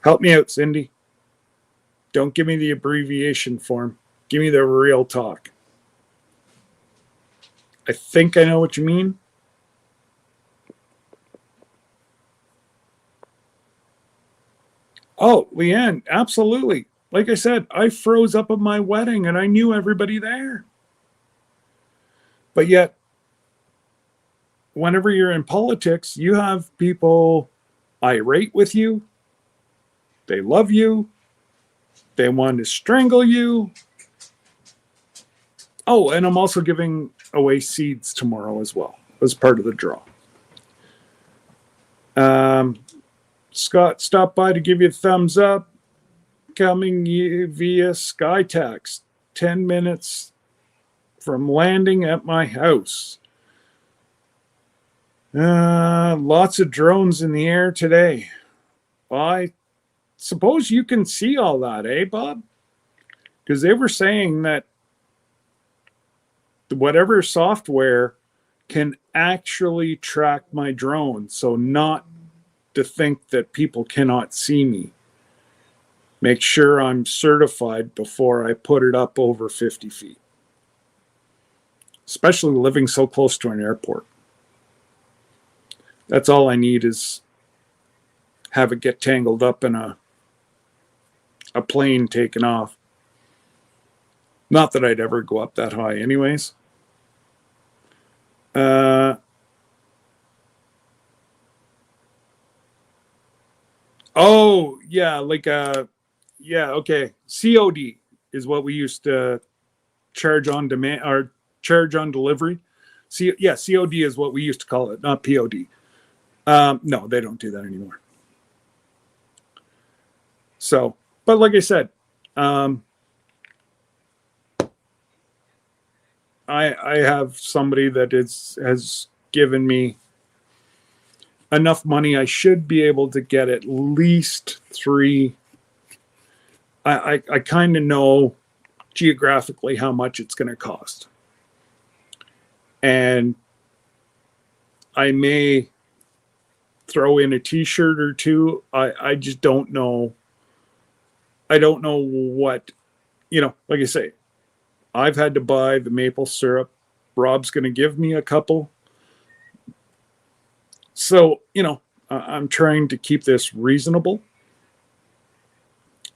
Help me out, Cindy. Don't give me the abbreviation form. Give me the real talk. I think I know what you mean. Oh, Leanne, absolutely. Like I said, I froze up at my wedding and I knew everybody there. But yet, whenever you're in politics, you have people irate with you. They love you. They want to strangle you. Oh, and I'm also giving away seeds tomorrow as well as part of the draw. Scott stopped by to give you a thumbs up. Coming via SkyTax. 10 minutes from landing at my house. Lots of drones in the air today. I suppose you can see all that, eh, Bob? Because they were saying that whatever software can actually track my drone, so not to think that people cannot see me. make sure I'm certified before I put it up over 50 feet, especially living so close to an airport. That's all I need is have it get tangled up in a plane taking off. Not that I'd ever go up that high anyways. Oh, yeah, like yeah, okay. COD is what we used to charge on demand or charge on delivery. Yeah, COD is what we used to call it, not POD. No, they don't do that anymore. So, but like I said, I have somebody that has given me enough money. I should be able to get at least 3. I kind of know geographically how much it's going to cost. And I may throw in a t-shirt or two. I just don't know. I don't know what, like I say, I've had to buy the maple syrup. Rob's going to give me a couple. So, I'm trying to keep this reasonable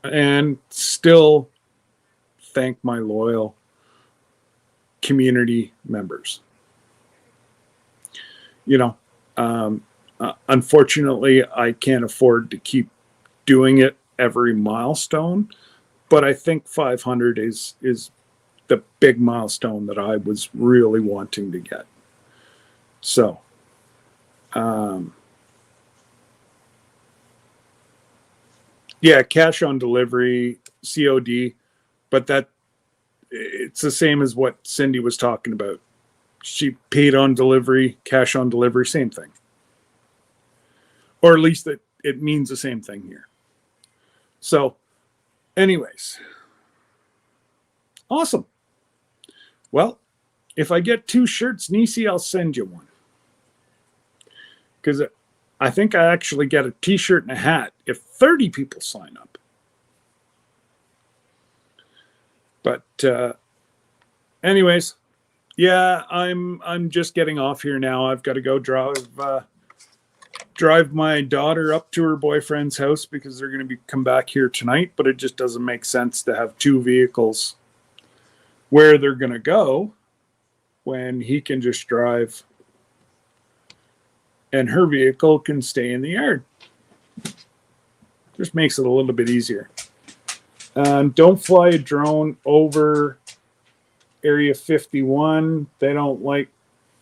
and still thank my loyal community members. Unfortunately, I can't afford to keep doing it every milestone, but I think 500 is the big milestone that I was really wanting to get. So, yeah, cash on delivery, COD, but it's the same as what Cindy was talking about. She paid on delivery, cash on delivery, same thing. Or at least it means the same thing here. So, anyways, awesome. Well, if I get 2 shirts, Nisi, I'll send you one. Because I think I actually get a t-shirt and a hat if 30 people sign up. But anyways, yeah, I'm just getting off here now. I've got to go drive my daughter up to her boyfriend's house because they're going to come back here tonight, but it just doesn't make sense to have 2 vehicles where they're going to go when he can just drive and her vehicle can stay in the yard. Just makes it a little bit easier. Don't fly a drone over Area 51. They don't like,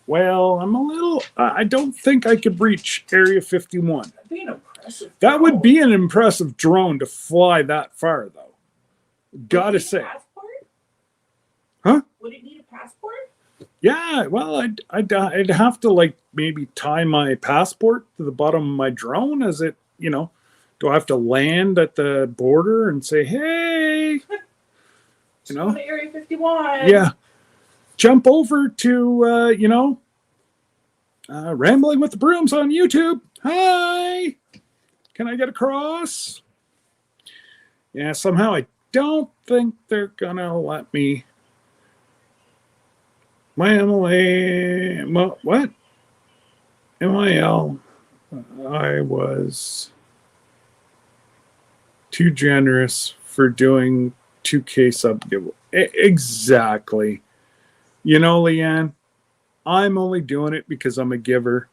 well, I don't think I could reach Area 51. That'd be an impressive That drone. would be an impressive drone to fly that far, though. Gotta Would it need say. a passport? Huh? Would it need a passport? Yeah, well, I'd have to maybe tie my passport to the bottom of my drone as it, do I have to land at the border and say, hey, Go to Area 51. yeah, jump over to, Rambling with the Brooms on YouTube. Hi, can I get across? Yeah, somehow I don't think they're gonna let me. My MLA, what? MIL, I was too generous for doing 2K sub giveaway. Exactly. Leanne, I'm only doing it because I'm a giver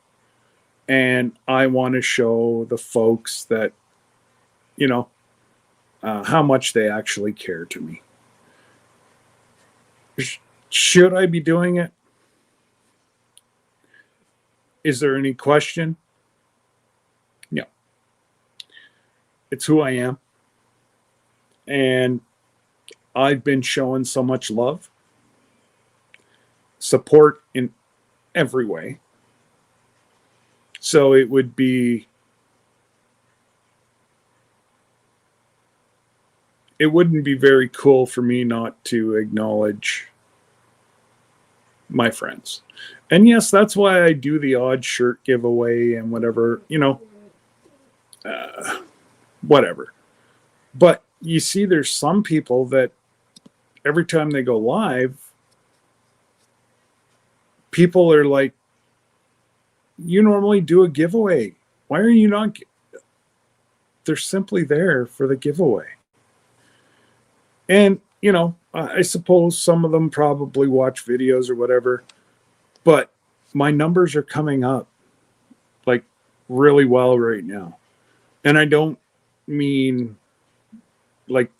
and I want to show the folks that, how much they actually care to me. Should I be doing it? Is there any question? No. It's who I am. And I've been showing so much love, support in every way. So it wouldn't be very cool for me not to acknowledge my friends. And yes, that's why I do the odd shirt giveaway and whatever, whatever. But you see there's some people that every time they go live, people are like, you normally do a giveaway. Why are you not? They're simply there for the giveaway. And, you know, I suppose some of them probably watch videos or whatever, but my numbers are coming up like really well right now. And I don't mean like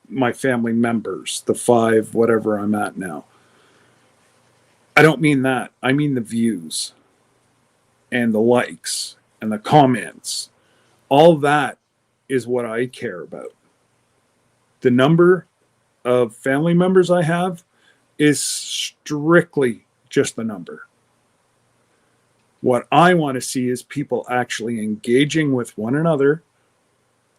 my family members, the 5, whatever I'm at now. I don't mean that. I mean the views and the likes and the comments. All that is what I care about. The number of family members I have is strictly just the number. What I want to see is people actually engaging with one another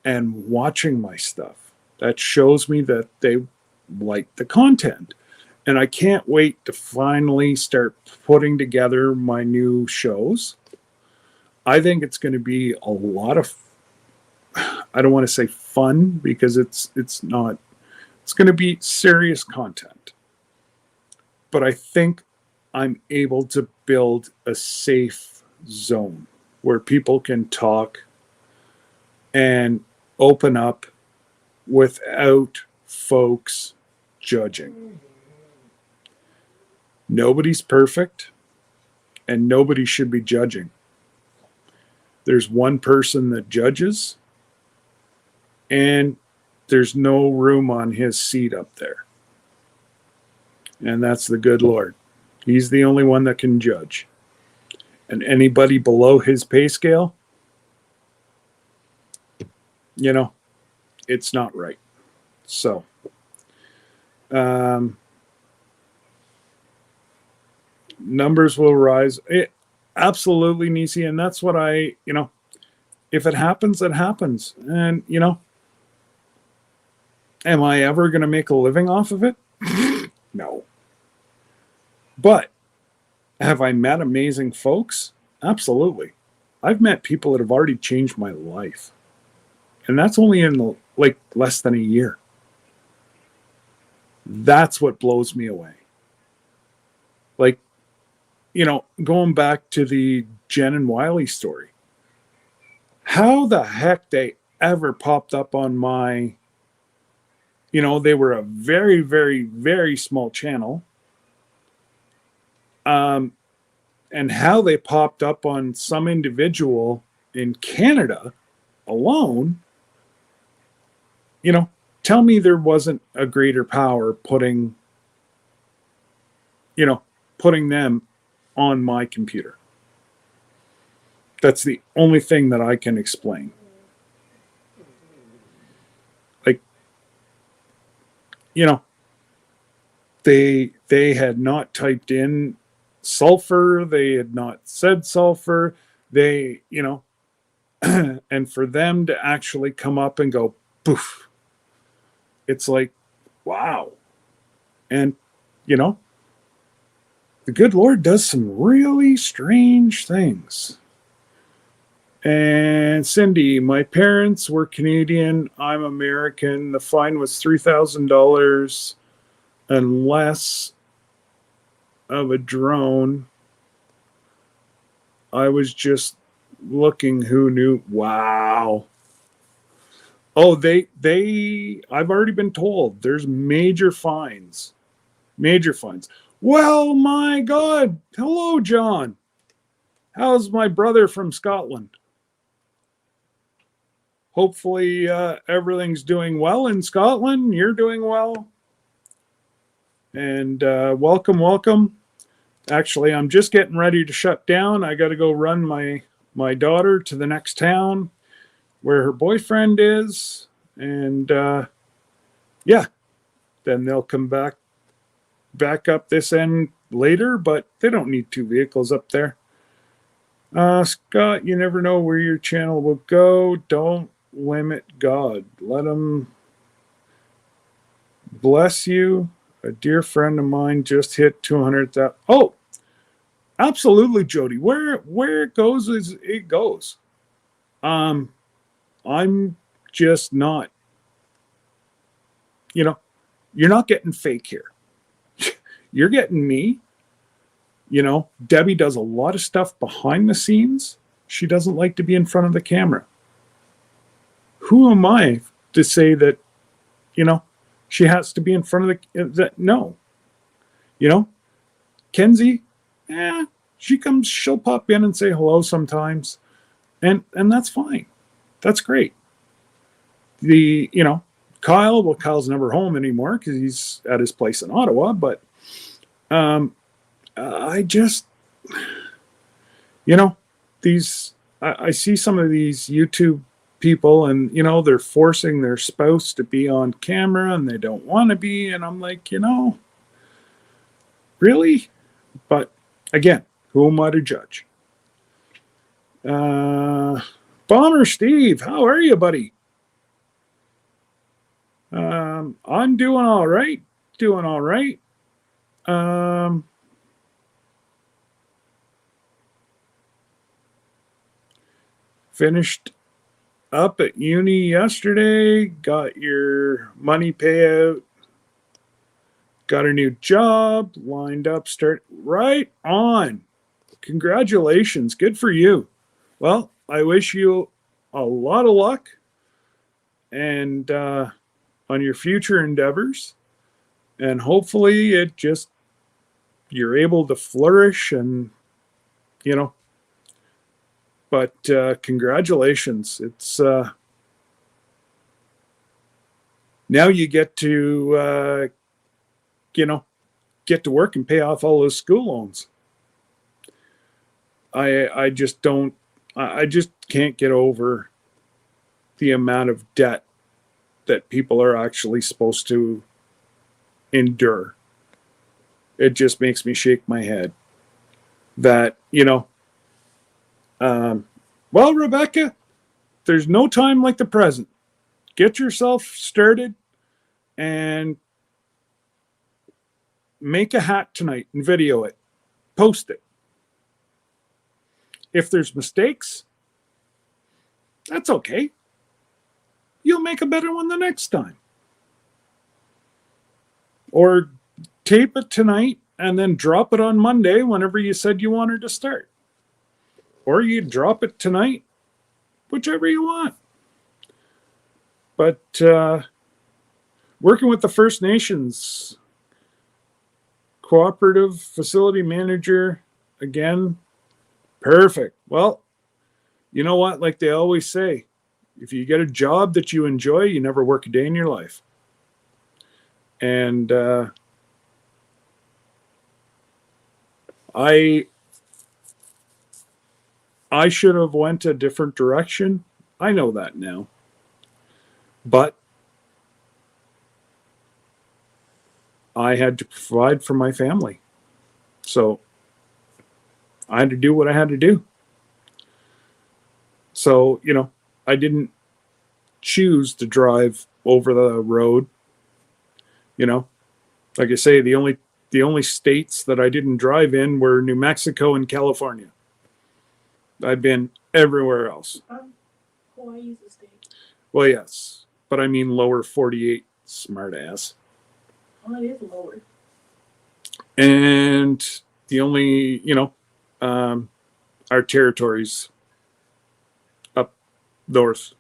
and watching my stuff. That shows me that they like the content. And I can't wait to finally start putting together my new shows. I think it's going to be a lot of, I don't want to say fun, because it's not, it's going to be serious content. But I think I'm able to build a safe zone where people can talk and open up without folks judging. Nobody's perfect, and nobody should be judging. There's one person that judges, and there's no room on his seat up there. And that's the good Lord. He's the only one that can judge. And anybody below his pay scale, you know, it's not right. So, numbers will rise. Absolutely, Nisi. And that's what I, you know, if it happens, it happens. And, you know, am I ever going to make a living off of it? No. But have I met amazing folks? Absolutely. I've met people that have already changed my life. And that's only in like less than a year. That's what blows me away. Like, you know, going back to the Jen and Wiley story. How the heck they ever popped up on my, you know, they were a very, very, very small channel. And how they popped up on some individual in Canada alone, you know, tell me there wasn't a greater power putting them on my computer. That's the only thing that I can explain. Like, you know, they had not typed in sulfur, they had not said sulfur, they, you know, and for them to actually come up and go poof, it's like, wow. And, you know, the good Lord does some really strange things. And Cindy, my parents were Canadian, I'm American. The fine was $3,000 and less of a drone. I was just looking, who knew? Wow. Oh, I've already been told there's major fines. Major fines. Well, my God. Hello, John. How's my brother from Scotland? Hopefully everything's doing well in Scotland. You're doing well. And welcome. Actually, I'm just getting ready to shut down. I got to go run my daughter to the next town where her boyfriend is. And yeah, then they'll come back up this end later, but they don't need 2 vehicles up there. Scott, you never know where your channel will go. Don't limit God. Let him bless you. A dear friend of mine just hit 200,000. Oh, absolutely, Jody. Where it goes is it goes. I'm just not, you know, you're not getting fake here. You're getting me. You know, Debbie does a lot of stuff behind the scenes. She doesn't like to be in front of the camera. Who am I to say that, you know, she has to be in front of the, no. You know, Kenzie, she'll pop in and say hello sometimes. And that's fine. That's great. You know, Kyle's never home anymore because he's at his place in Ottawa, but I just, you know, I see some of these YouTube people and, you know, they're forcing their spouse to be on camera and they don't want to be. And I'm like, you know, really? But again, who am I to judge? Bomber Steve, how are you, buddy? I'm doing all right. Finished up at uni yesterday, got your money payout, got a new job, lined up, start right on. Congratulations. Good for you. Well, I wish you a lot of luck and on your future endeavors. And hopefully you're able to flourish and, you know, but congratulations. It's now you get to, you know, get to work and pay off all those school loans. I just can't get over the amount of debt that people are actually supposed to endure. It just makes me shake my head that, you know, well, Rebecca, there's no time like the present. Get yourself started and make a hat tonight and video it. Post it. If there's mistakes, that's okay. You'll make a better one the next time. Or tape it tonight and then drop it on Monday whenever you said you wanted to start. Or you drop it tonight, whichever you want. But working with the First Nations cooperative facility manager, again, perfect. Well, you know what? Like they always say, if you get a job that you enjoy, you never work a day in your life. And I should have went a different direction. I know that now. But I had to provide for my family. So I had to do what I had to do. So, you know, I didn't choose to drive over the road. You know, like I say, the only states that I didn't drive in were New Mexico and California. I've been everywhere else. Hawaii's a state. Well, yes, but I mean lower 48, smart ass. Well, it is lower. And the only, you know, our territories up north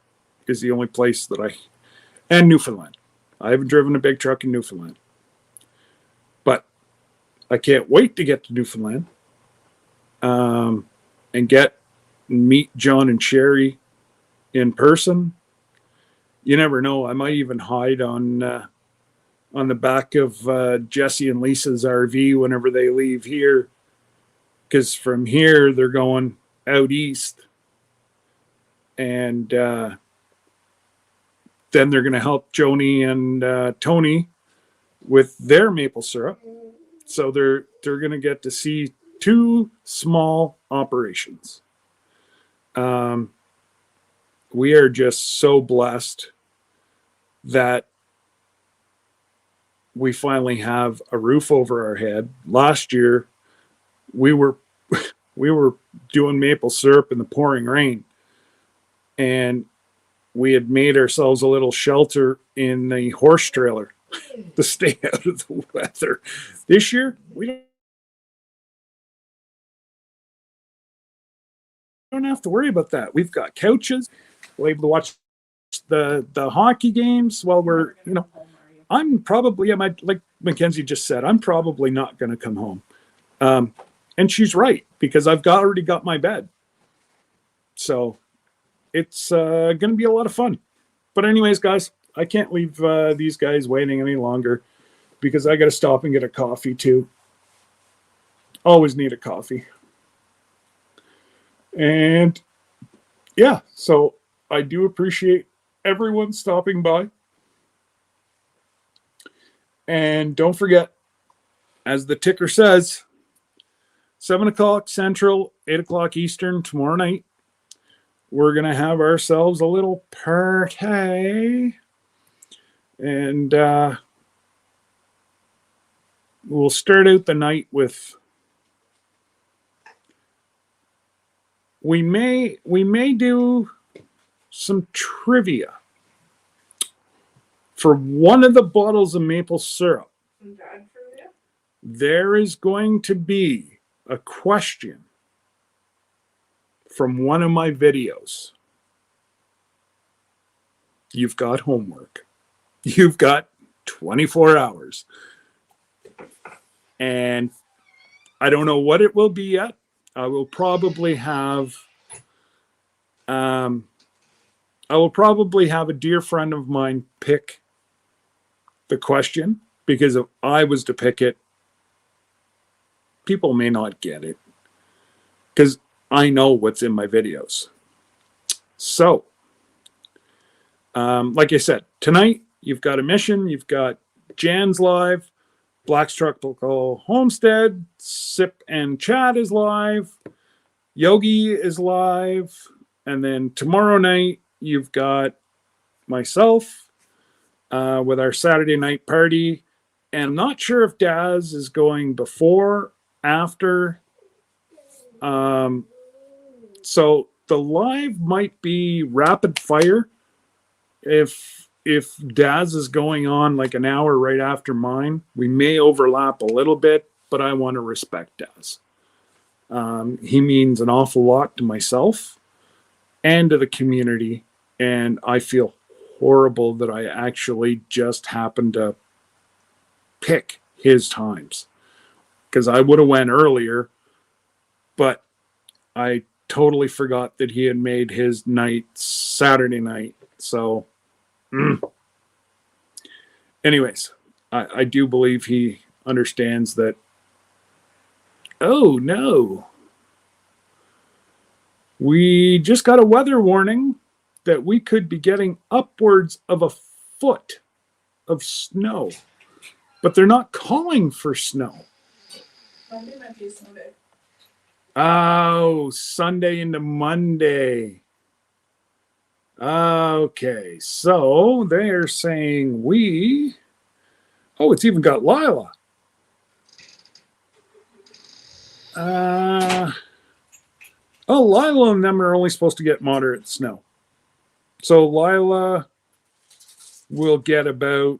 is the only place that and Newfoundland. I haven't driven a big truck in Newfoundland. But I can't wait to get to Newfoundland and meet John and Sherry in person. You never know. I might even hide on the back of Jesse and Lisa's RV whenever they leave here. Because from here, they're going out east. And then they're going to help Joni and Tony with their maple syrup. So they're going to get to see two small operations. We are just so blessed that we finally have a roof over our head. Last year, we were doing maple syrup in the pouring rain, and we had made ourselves a little shelter in the horse trailer to stay out of the weather. This year, we don't have to worry about that. We've got couches. We're able to watch the hockey games while we're, I'm probably, like Mackenzie just said, I'm probably not going to come home. And she's right, because I've already got my bed. So it's going to be a lot of fun. But anyways, guys, I can't leave these guys waiting any longer because I got to stop and get a coffee too. Always need a coffee. And yeah, so I do appreciate everyone stopping by. And don't forget, as the ticker says, 7 o'clock Central, 8 o'clock Eastern tomorrow night, we're going to have ourselves a little party. And we'll start out the night with, we may do some trivia for one of the bottles of maple syrup. There is going to be a question from one of my videos. You've got homework. You've got 24 hours. And I don't know what it will be yet. I will probably have a dear friend of mine pick the question, because if I was to pick it, people may not get it because I know what's in my videos. So, like I said, tonight you've got a mission. You've got Jan's live, Black's Tropical Homestead, Sip and Chat is live, Yogi is live, and then tomorrow night you've got myself with our Saturday night party. And I'm not sure if Daz is going before, after. So the live might be rapid fire. If Daz is going on like an hour right after mine, we may overlap a little bit, but I want to respect Daz. He means an awful lot to myself and to the community. And I feel horrible that I actually just happened to pick his times, because I would have went earlier, but I totally forgot that he had made his night Saturday night. So anyways, I do believe he understands that. Oh no, we just got a weather warning that we could be getting upwards of a foot of snow, but they're not calling for snow. Monday might be a snow day. Oh, Sunday into Monday. Okay, so they're saying it's even got Lila. Lila and them are only supposed to get moderate snow. So Lila will get about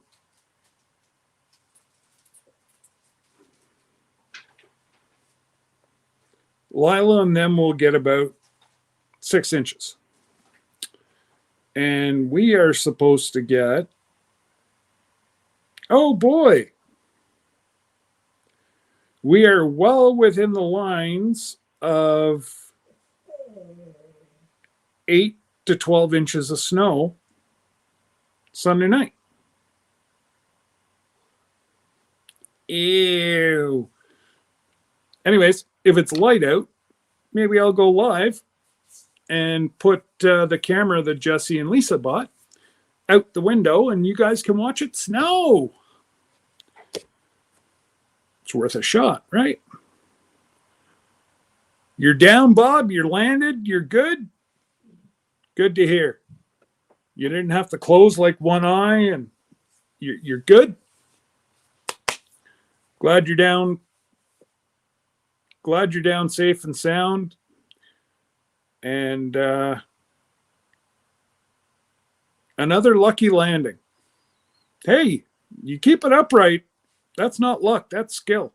Lila and them will get about 6 inches. And we are supposed to get, oh boy, we are well within the lines of 8 to 12 inches of snow Sunday night. Ew. Anyways, if it's light out, maybe I'll go live and put the camera that Jesse and Lisa bought out the window, and you guys can watch it snow. It's worth a shot, right? You're down, Bob. You're landed. You're good. Good to hear. You didn't have to close like one eye, and you're good. Glad you're down. Glad you're down safe and sound. And Another lucky landing. Hey, you keep it upright. That's not luck, that's skill.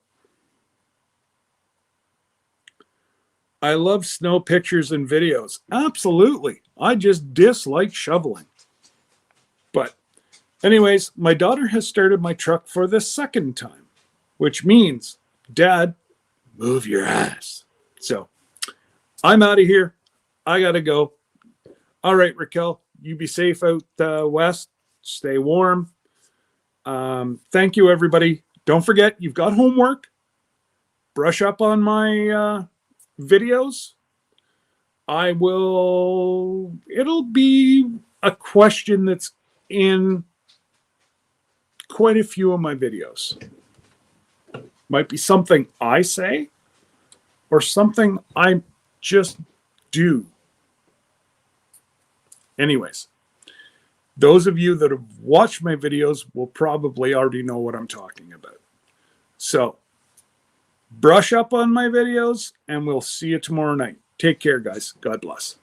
I love snow pictures and videos. Absolutely. I just dislike shoveling. But anyways, my daughter has started my truck for the second time, which means, Dad, move your ass. So I'm out of here. I got to go. All right, Raquel, you be safe out west. Stay warm. Thank you, everybody. Don't forget, you've got homework. Brush up on my videos. It'll be a question that's in quite a few of my videos. Might be something I say or something I just do. Anyways, those of you that have watched my videos will probably already know what I'm talking about. So, brush up on my videos, and we'll see you tomorrow night. Take care, guys. God bless.